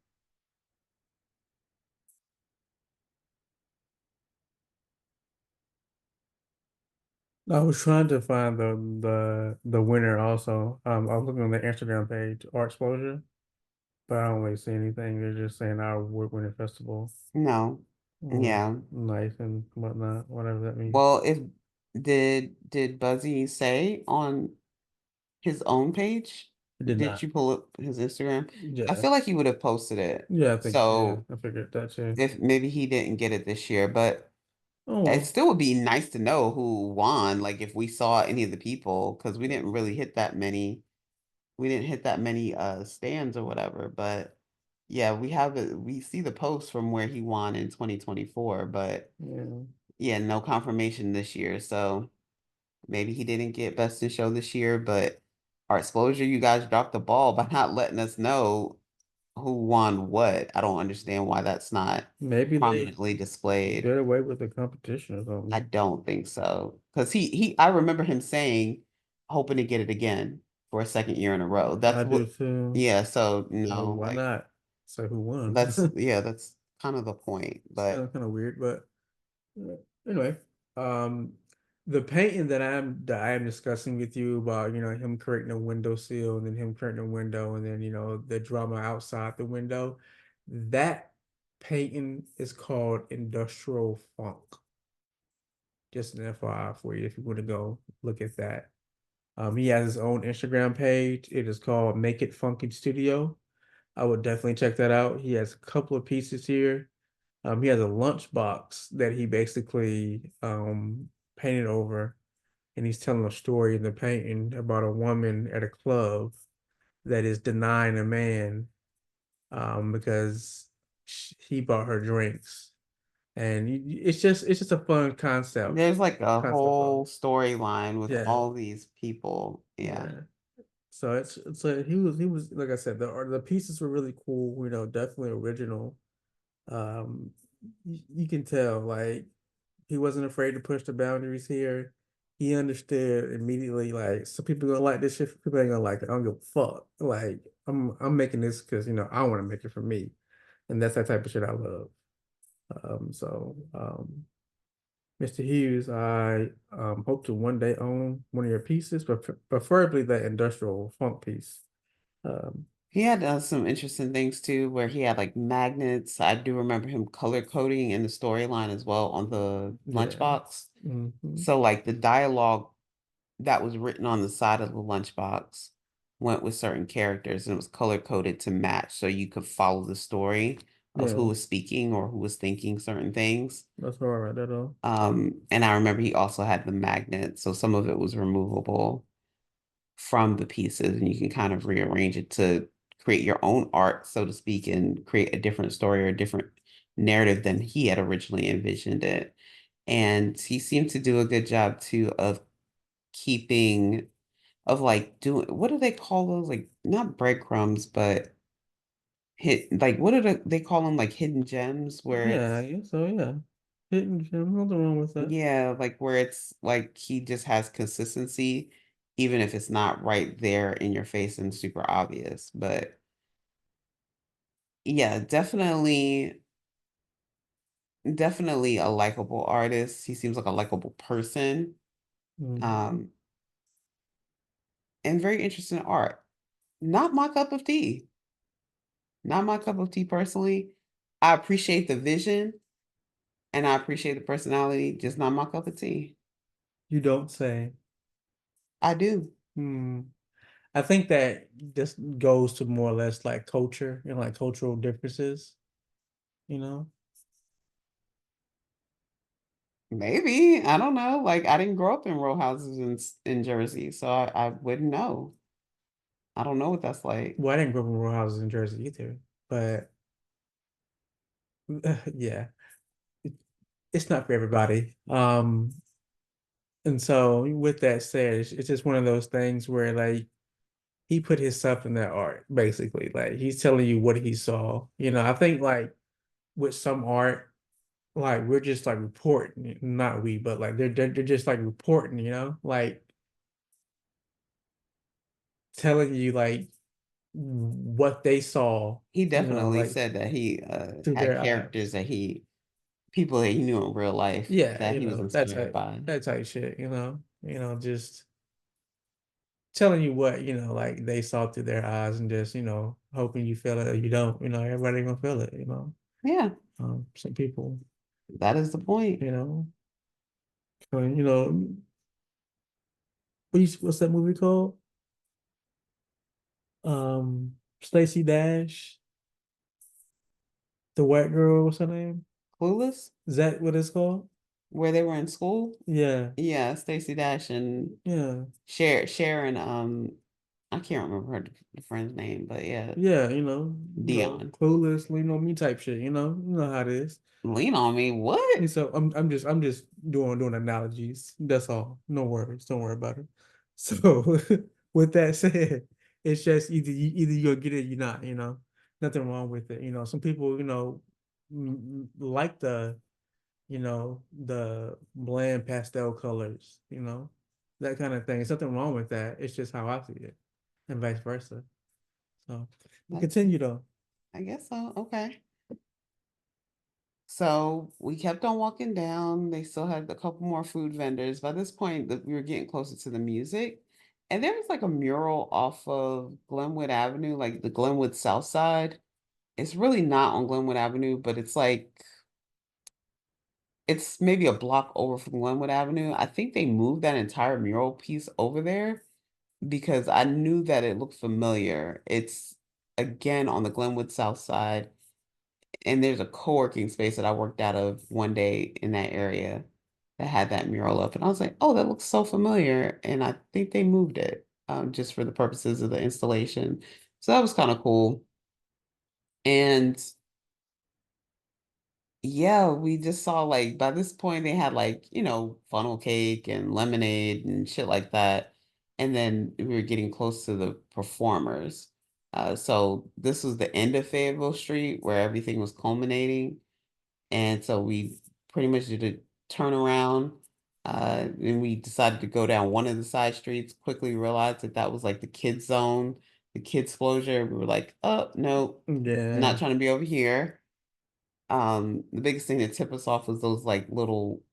I was trying to find the winner also. I was looking on the Instagram page, Artsplosure, but I don't really see anything. They're just saying our award winning festival. No. Yeah. Nice and whatnot, whatever that means. Well, if did Buzzy say on his own page? It did Did not. you pull up his Instagram? I Yeah. feel like he would have posted it. Yeah, I think, yeah, So I figured that too. if maybe he didn't get it this year, but Oh it well. still would be nice to know who won, like if we saw any of the people, because we didn't really hit that many. We didn't hit that many stands or whatever. But yeah, we have it. We see the post from where he won in 2024, but Yeah. yeah, no confirmation this year. So maybe he didn't get best in show this year, but Artsplosure, you guys dropped the ball by not letting us know who won what. I don't understand why that's not Maybe they prominently displayed. did away with the competition or I something. don't think so. Because I remember him saying, hoping to get it again for a second year in a row. I That's do what, too. yeah, so Well, no, why like not say who won? that's kind of the point. It's kind But of weird, but anyway, um, the painting that I am discussing with you about, him creating a windowsill and then him creating a window and then the drama outside the window, that painting is called industrial funk. Just an FYI for you if you want to go look at that. He has his own Instagram page. It is called Make It Funky Studio. I would definitely check that out. He has a couple of pieces here. He has a lunchbox that he basically painted over, and he's telling a story in the painting about a woman at a club that is denying a man because he bought her drinks, and it's just a fun concept. there's like a Concept of whole storyline with yeah, all these people. Yeah. yeah. So he was like I said, the pieces were really cool. Definitely original. Um, you can tell like he wasn't afraid to push the boundaries here. He understood immediately, like some people gonna like this shit, people ain't gonna like it. I don't give a fuck. Like I'm making this because I want to make it for me, and that's that type of shit I love. Mr. Hughes, I hope to one day own one of your pieces, but preferably that industrial funk piece. Um, He had some interesting things too, where he had like magnets. I do remember him color coding in the storyline as well on the yeah. lunchbox. Hmm. So like the dialogue that was written on the side of the lunchbox. went with certain characters and it was color coded to match so you could follow the story of who Yeah, was speaking or who was thinking certain things. that's all right. That all. And I remember he also had the magnet, so some of it was removable from the pieces, and you can kind of rearrange it to create your own art, so to speak, and create a different story or a different narrative than he had originally envisioned it. And he seemed to do a good job too of keeping of like doing what do they call those, like not breadcrumbs but hit, like what they call them, like hidden gems where Yeah, I it's guess so. Yeah, hidden gem. Nothing wrong with that. yeah, like where it's like he just has consistency even if it's not right there in your face and super obvious. But yeah, definitely a likable artist. He seems like a likable person. Mhm. Um and very interesting art. Not my cup of tea. Not my cup of tea personally. I appreciate the vision and I appreciate the personality, just not my cup of tea. You don't say. I do. Hmm. I think that this goes to more or less like culture, like cultural differences, you know? Maybe. I don't know. Like I didn't grow up in row houses in Jersey, so I wouldn't know. I don't know what that's like. Well, I didn't grow up in row houses in Jersey either, but yeah, it, it's not for everybody. And so with that said, it's just one of those things where like he put himself in that art, basically. Like he's telling you what he saw. I think like with some art, like we're just like reporting, not we, but like they're just like reporting, like telling you like what they saw, He definitely like said that he through had their eyes. characters that people that he knew in real life Yeah, that he was inspired by. that type shit, just telling you what, like they saw through their eyes and just, hoping you feel it or you don't, everybody gonna feel it. Yeah, Some people, that is the point. you know, what's that movie called? Stacey Dash, the white girl, what's her name? Clueless, Is that what it's called? where they were in school. Yeah, Yeah, Stacey Dash and yeah, Sharon. I can't remember the friend's name, but yeah, yeah, Dion. clueless, lean on me type shit, you know how it is. Lean on me. And What? so I'm just doing analogies. That's all. No worries. Don't worry about it. So with that said, it's just either you'll get it, or you're not. Nothing wrong with it. Some people like the bland pastel colors. That kind of thing. There's nothing wrong with that. It's just how I see it, and vice versa. So we That's, continue though. I guess so. Okay. So we kept on walking down. They still had a couple more food vendors. By this point, we were getting closer to the music. And there was like a mural off of Glenwood Avenue, like the Glenwood South Side. It's really not on Glenwood Avenue, but it's maybe a block over from Glenwood Avenue. I think they moved that entire mural piece over there because I knew that it looked familiar. It's again on the Glenwood South Side, and there's a co-working space that I worked out of one day in that area that had that mural up, and I was like, "Oh, that looks so familiar," and I think they moved it just for the purposes of the installation. So that was kind of cool. And yeah, we just saw like by this point they had like, funnel cake and lemonade and shit like that. And then we were getting close to the performers. So this was the end of Fayetteville Street where everything was culminating. And so we pretty much did a turnaround. And we decided to go down one of the side streets, quickly realized that that was like the kids zone, the kids explosion. We were like, oh, no, not Yeah. trying to be over here. The biggest thing that tipped us off was those like little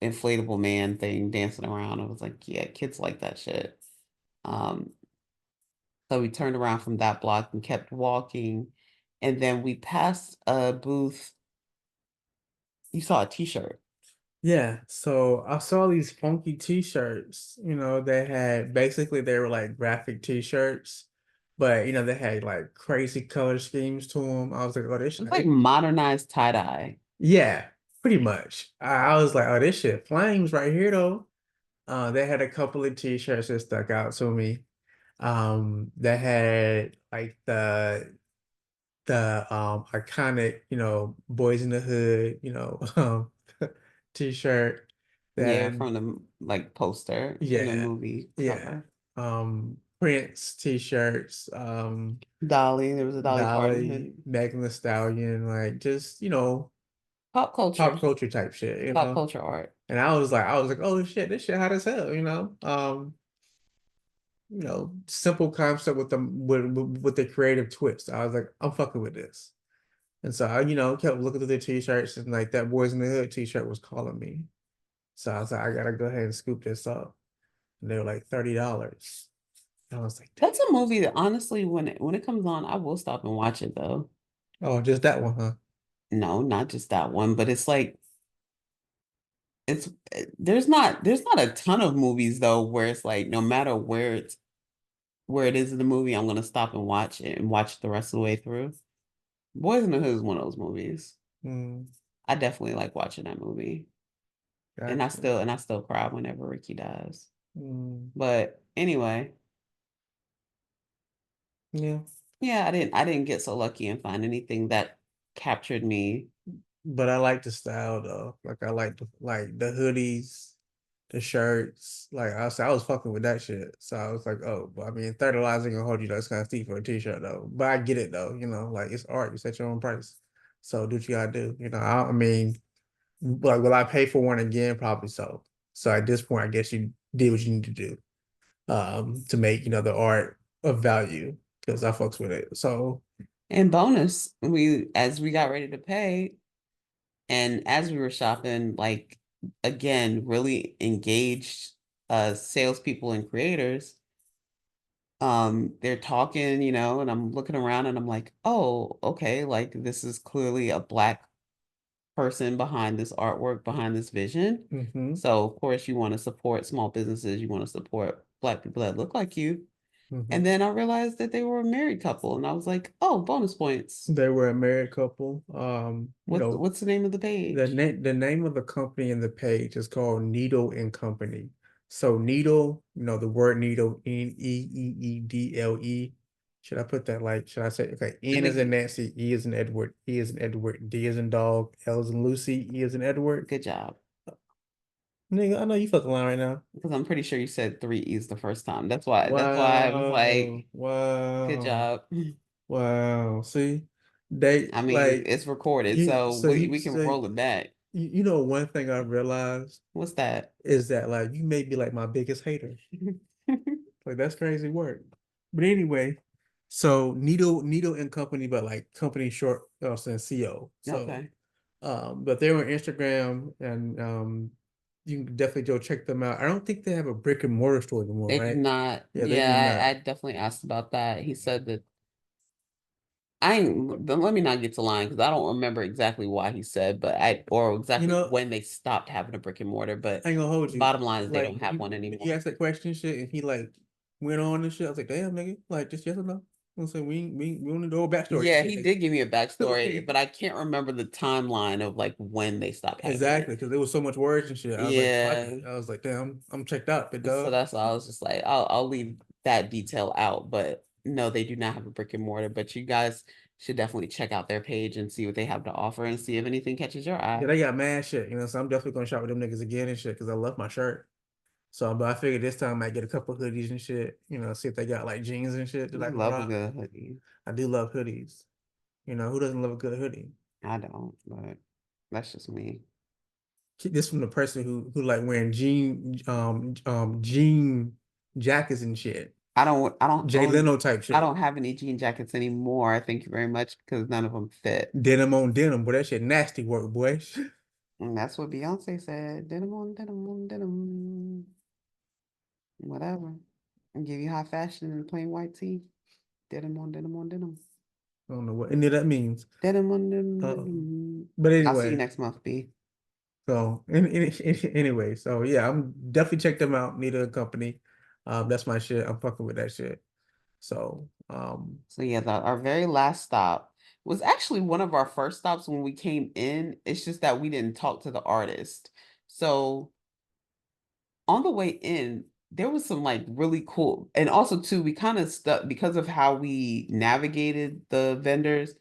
inflatable man thing dancing around. I was like, yeah, kids like that shit. Um, so we turned around from that block and kept walking. And then we passed a booth. You saw a t-shirt. Yeah, so I saw these funky t-shirts, they had basically they were like graphic t-shirts, but they had like crazy color schemes to them. I was like, oh, this It's like modernized tie-dye. yeah, pretty much. I was like, oh, this shit flames right here though. They had a couple of t-shirts that stuck out to me. They had like the iconic, Boys in the Hood, t-shirt. They Yeah, had from the like poster in the yeah, movie yeah. cover. Prince t-shirts, Dolly, there was a Dolly Parton Dolly, hoodie. Megan Thee Stallion, like just, Pop pop culture, culture type shit, pop culture art. And I was like, oh shit, this shit hot as hell, simple concept with with the creative twist. I was like, I'm fucking with this. And so I, kept looking through the t-shirts and like that Boys in the Hood t-shirt was calling me. So I was like, I gotta go ahead and scoop this up. And they were like $30. I was like, That's a movie that honestly, when it comes on, I will stop and watch it though. oh, just that one, huh? No, not just that one, but it's like there's not a ton of movies though where it's like no matter where it is in the movie, I'm gonna stop and watch it and watch the rest of the way through. Boys in the Hood is one of those movies. Mm, I definitely like watching that movie. And I gotcha. still cry whenever Ricky dies. Mm, But anyway, yeah. yeah, I didn't get so lucky and find anything that captured me. But I like the style though. Like I like the hoodies, the shirts. Like I was fucking with that shit. So I was like, oh, but I mean, $30 ain't gonna hold you that's kind of steep for a t-shirt though. But I get it though, like it's art. You set your own price. So do what you gotta do. I mean, like will I pay for one again? Probably so. So at this point, I guess you did what you need to do, to make, the art of value because I fucks with it. So And bonus, as we got ready to pay, and as we were shopping, like again, really engaged salespeople and creators. They're talking, and I'm looking around and I'm like, oh, okay, like this is clearly a Black person behind this artwork, behind this vision. mhm, So of course you want to support small businesses, you want to support Black people that look like you. mhm. And then I realized that they were a married couple, and I was like, oh, bonus points. They were a married couple. What's the name of the page? The name of the company in the page is called Needle and Company. So needle, the word needle, Neeedle. Should I put that like, should I say, okay, And N is in the, Nancy, E is in Edward, E is in Edward, D is in dog, L is in Lucy, E is in Edward. good job. Nigga, I know you fucking lying right now. Because I'm pretty sure you said three E's the first time. That's why I was Wow, like, good wow, job. wow. See, they I mean, like it's recorded, you. so So we you can say roll it back. one thing I've realized What's that? is that like you may be like my biggest hater. Like that's crazy work. But anyway, so Needle and Company, but like company short since CO. So Okay. but they're on Instagram and you can definitely go check them out. I don't think they have a brick and mortar store anymore, They do right? not. Yeah, they do Yeah, I not. definitely asked about that. He said that I ain't, let me not get to line because I don't remember exactly why he said, or You exactly know, when they stopped having a brick and mortar, but I ain't gonna hold you. bottom line is they Like don't have one when anymore. you asked that question and shit, and he like went on and shit. I was like, damn, nigga, like just yes or no. I'm saying we don't need the whole backstory. Yeah, Shit, he did give me a backstory, nigga. but I can't remember the timeline of like when they stopped having Exactly, it. because there was so much words and shit. I was like, fuck it. Yeah. I was like, damn, I'm checked out, big So dog. that's why I was just like, I'll leave that detail out. But no, they do not have a brick and mortar. But you guys should definitely check out their page and see what they have to offer and see if anything catches your Yeah, eye. they got mad shit, so I'm definitely gonna shop with them niggas again and shit because I love my shirt. So, but I figured this time I might get a couple hoodies and shit, see if they got like jeans and shit that I You can love a rock. good hoodie. I do love hoodies. Who doesn't love a good hoodie? I don't, but that's just me. This from the person who like wearing jean jackets and shit. Jay Leno type I shit. don't have any jean jackets anymore. Thank you very much because none of them fit. Denim on denim, boy. That shit nasty work, boy. And that's what Beyonce said. Denim on denim. Whatever. And give you high fashion in plain white tee. Denim on denim on denim. I don't know what any of that means. Denim on denim, Uh, denim. but I'll see you anyway, next month, B. So anyway, so yeah, I'm definitely check them out. Need a company. That's my shit. I'm fucking with that shit. So So yeah, our very last stop was actually one of our first stops when we came in. It's just that we didn't talk to the artist. So on the way in, there was some like really cool, and also too, we kind of stuck because of how we navigated the vendors.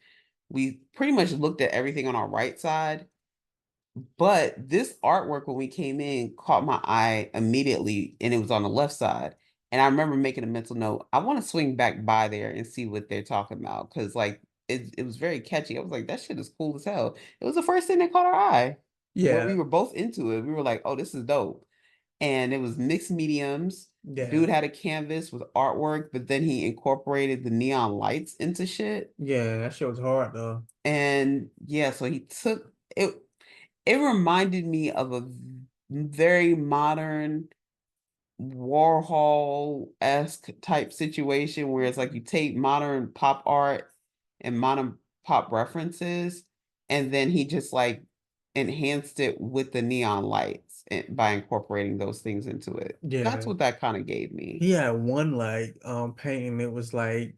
We pretty much looked at everything on our right side, but this artwork when we came in caught my eye immediately, and it was on the left side. And I remember making a mental note, I want to swing back by there and see what they're talking about. Cause like it was very catchy. I was like, that shit is cool as hell. It was the first thing that caught our eye where we yeah, were both into it. We were like, oh, this is dope. And it was mixed mediums. yeah, Dude had a canvas with artwork, but then he incorporated the neon lights into shit. yeah. That shit was hard though. And yeah, so he took it. It reminded me of a very modern Warhol-esque type situation where it's like you take modern pop art and modern pop references, and then he just like enhanced it with the neon lights and by incorporating those things into it. That's Yeah, what that kind of gave me. he had one like painting. It was like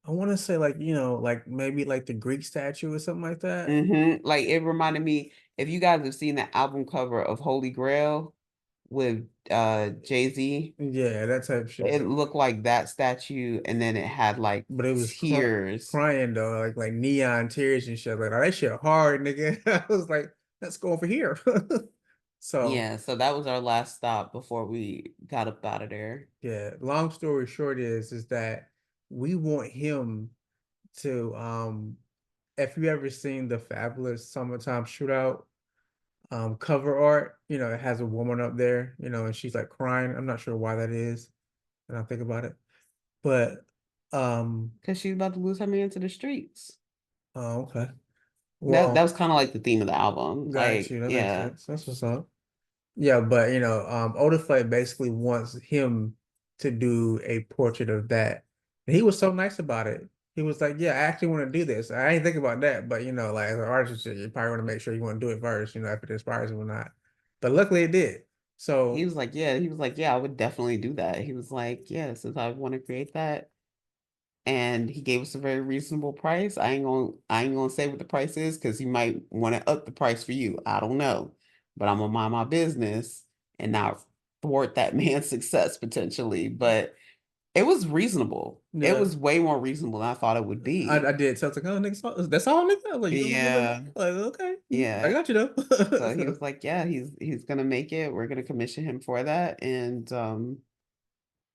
I want to say like like maybe like the Greek statue or something like that. Like it reminded me, if you guys have seen the album cover of Holy Grail with Jay-Z, Yeah, that type of shit. it looked like that statue, and then it had like But it was tears. crying though, like neon tears and shit. Like, oh, that shit hard, nigga. I was like, let's go over here. So Yeah, so that was our last stop before we got up out of there. yeah, long story short is that we want him to if you ever seen the Fabulous Summertime Shootout cover art, it has a woman up there, and she's like crying. I'm not sure why that is, and I think about it. But Because she's about to lose her man to the streets. oh, okay. That Well, was kind of like the theme of the album. got Like, you. That makes yeah, sense. That's what's up. Yeah, but Odaflay basically wants him to do a portrait of that. And he was so nice about it. He was like, yeah, I actually want to do this. I ain't think about that, but like as an artist, you probably want to make sure you want to do it first, if it inspires you or not. But luckily it did. he So was like, yeah, he was like, yeah, I would definitely do that. He was like, yeah, since I want to create that, and he gave us a very reasonable price. I ain't gonna say what the price is because he might want to up the price for you. I don't know, but I'm gonna mind my business and not thwart that man's success potentially. But it was reasonable. It yeah, was way more reasonable than I thought it would I be. did. So I was like, oh, nigga, that's all, nigga. I was like, you don't give Yeah, like, okay, I yeah. got you though. So he was like, yeah, he's gonna make it. We're gonna commission him for that, and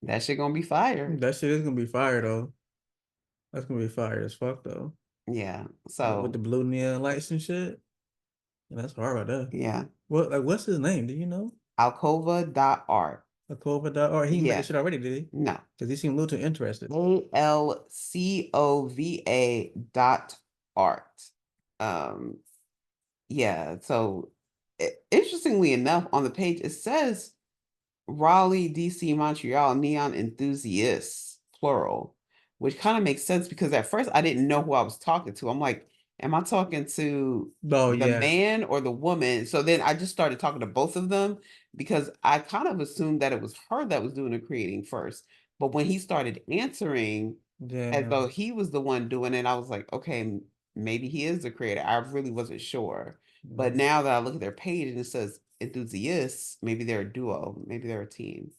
that shit gonna be fire. That shit is gonna be fire though. That's gonna be fire as fuck though. Yeah. With the So blue neon lights and shit. And that's hard right there. yeah, What's his name? Do you know? Alcova.art. Akova.art. He made the Yeah. shit already, did he? No. Because he seemed a little too interested. ALCOVA dot art. Um, yeah. So interestingly enough, on the page it says Raleigh, DC, Montreal neon enthusiasts, plural, which kind of makes sense because at first I didn't know who I was talking to. I'm like, am I talking to Oh the yeah. man or the woman? So then I just started talking to both of them because I kind of assumed that it was her that was doing the creating first. But when he started answering as Yeah. though he was the one doing it, I was like, okay, maybe he is the creator. I really wasn't sure. But Mhm. now that I look at their page and it says enthusiasts, maybe they're a duo, maybe they're a team.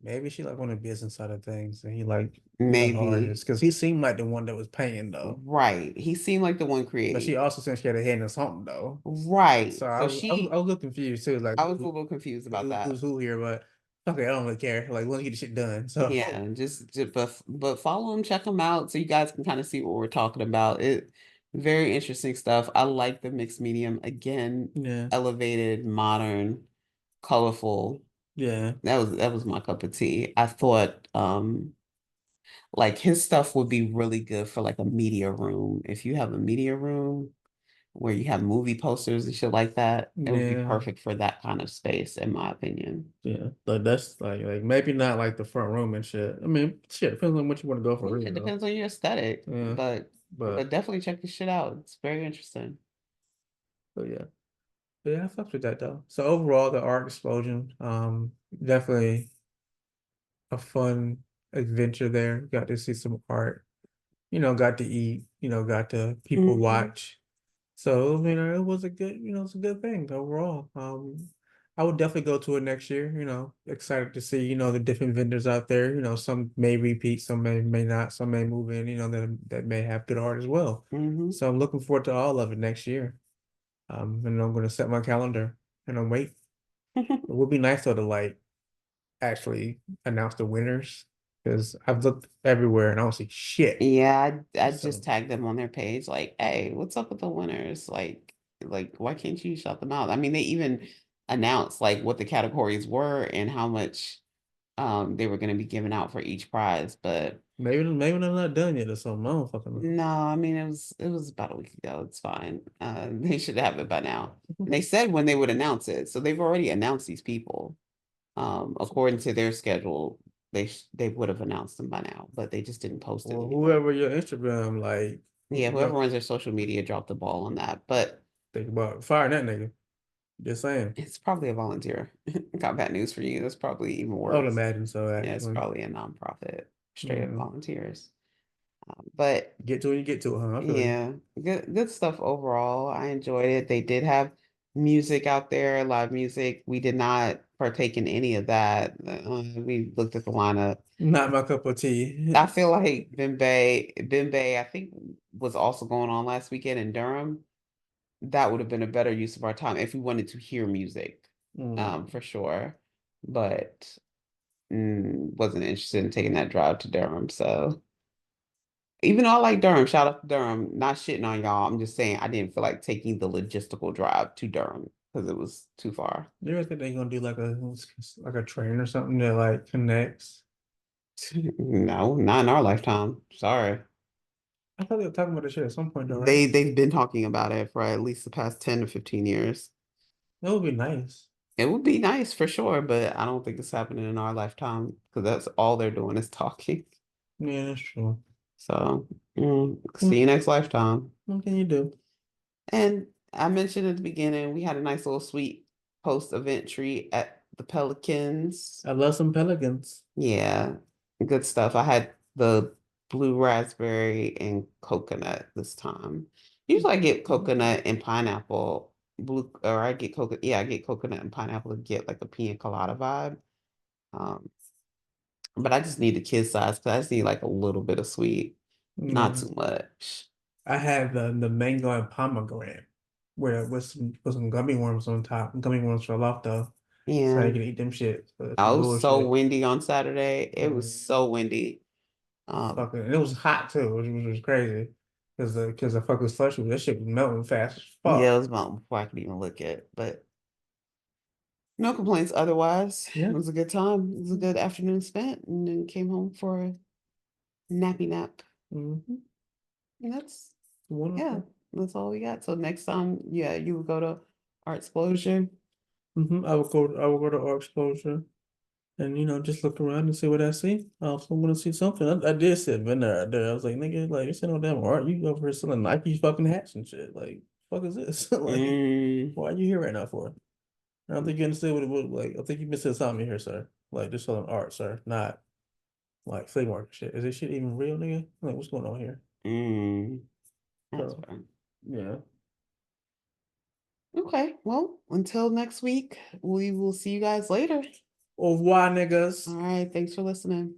Maybe she like on the business side of things and he like the Maybe. artist. Because he seemed like the one that was paying though. Right. He seemed like the one But she creating. also said she had a hand in something though. Right. So I So was I was, I was a little confused too. Like I was a little confused about who's that. who here, but okay, I don't really care. Like, let's get the shit done. So Yeah, just but follow him, check him out so you guys can kind of see what we're talking about. It very interesting stuff. I like the mixed medium again, yeah, elevated, modern, colorful. yeah, That was my cup of tea. I thought like his stuff would be really good for like a media room. If you have a media room where you have movie posters and shit like that, it would be yeah. perfect for that kind of space, in my opinion. Yeah, like that's like maybe not like the front room and shit. I mean, shit depends on what you want to go for, Yeah, real it though. depends on your aesthetic, Yeah, but but definitely check this shit out. It's very interesting. but yeah. But yeah, I fucked with that though. So overall, the art explosion, definitely a fun adventure there. Got to see some art, got to eat, got to people Mhm. watch. So, it was a good, it's a good thing overall. I would definitely go to it next year, excited to see, the different vendors out there. Some may repeat, some may not, some may move in, that may have good art as well. Mhm. So I'm looking forward to all of it next year. And I'm gonna set my calendar and I'm wait. It would be nice though to like actually announce the winners because I've looked everywhere and I don't see shit. Yeah, I just So tagged them on their page, like, hey, what's up with the winners? Like, why can't you shout them out? I mean, they even announced like what the categories were and how much they were going to be giving out for each prize, but maybe they're not done yet or something. I don't fucking know. no, I mean it was about a week ago. It's fine. They should have it by now. And they said when they would announce it, so they've already announced these people. According to their schedule, they would have announced them by now, but they just didn't post it Or anywhere. whoever your Instagram like, Yeah, whoever runs their social media dropped the ball on that, but think about firing that nigga. Just saying. it's probably a volunteer. Got bad news for you. That's probably even I would worse. imagine so Yeah, it's actually. probably a nonprofit, straight up Yeah. volunteers. But Get to it, you get to it, huh? I feel you. yeah, good stuff overall. I enjoyed it. They did have music out there, live music. We did not partake in any of that. We looked at the lineup. Not my cup of tea. I feel like Bembe, I think was also going on last weekend in Durham. That would have been a better use of our time if we wanted to hear music, Mm. for sure. But wasn't interested in taking that drive to Durham. So even though I like Durham, shout out to Durham, not shitting on y'all. I'm just saying I didn't feel like taking the logistical drive to Durham because it was too far. You ever think they're gonna do like a train or something that like connects? No, not in our lifetime. Sorry. I thought they were talking about this shit at some point though, right? They've been talking about it for at least the past 10 to 15 years. That would be nice. It would be nice for sure, but I don't think it's happening in our lifetime because that's all they're doing is talking. Yeah, that's true. So, Hmm, see you next lifetime. what can you do? And I mentioned at the beginning, we had a nice little sweet post-event treat at the Pelicans. I love some pelicans. Yeah, good stuff. I had the blue raspberry and coconut this time. Usually I get coconut and pineapple, or I get coconut. Yeah, I get coconut and pineapple to get like a pina colada vibe. Um, but I just need the kid size because I just need like a little bit of sweet, not Yeah. too much. I had the mango and pomegranate where with some gummy worms on top. Gummy worms fell off though. So I Yeah. can eat them shit. So that's I some was so bullshit. windy on Saturday. It was Mm, so windy. fucking, and it was hot too, which was crazy. Because the fucking slush that shit was melting fast as Yeah, it fuck. was mountain before I could even look at, but no complaints otherwise. It Yeah. was a good time. It was a good afternoon spent and then came home for a nappy nap. Mm-hmm. And yeah, Wonderful. that's all we got. So next time, yeah, you would go to Artsplosure. Mm-hmm. I will go to Artsplosure and just look around and see what I see. I also want to see something. I did see a vendor out there. I was like, nigga, like you selling no damn art. You over here selling Nike fucking hats and shit. Like, fuck is this? Like, Mm, why are you here right now for? I don't think you understand what it was like. I think you missed something here, sir. Like, just selling art, sir, not like flea market shit. Is this shit even real, nigga? Like, what's going on here? mm, that's So, fine. yeah. Okay, well, until next week, we will see you guys later. Au revoir, All niggas. right, thanks for listening.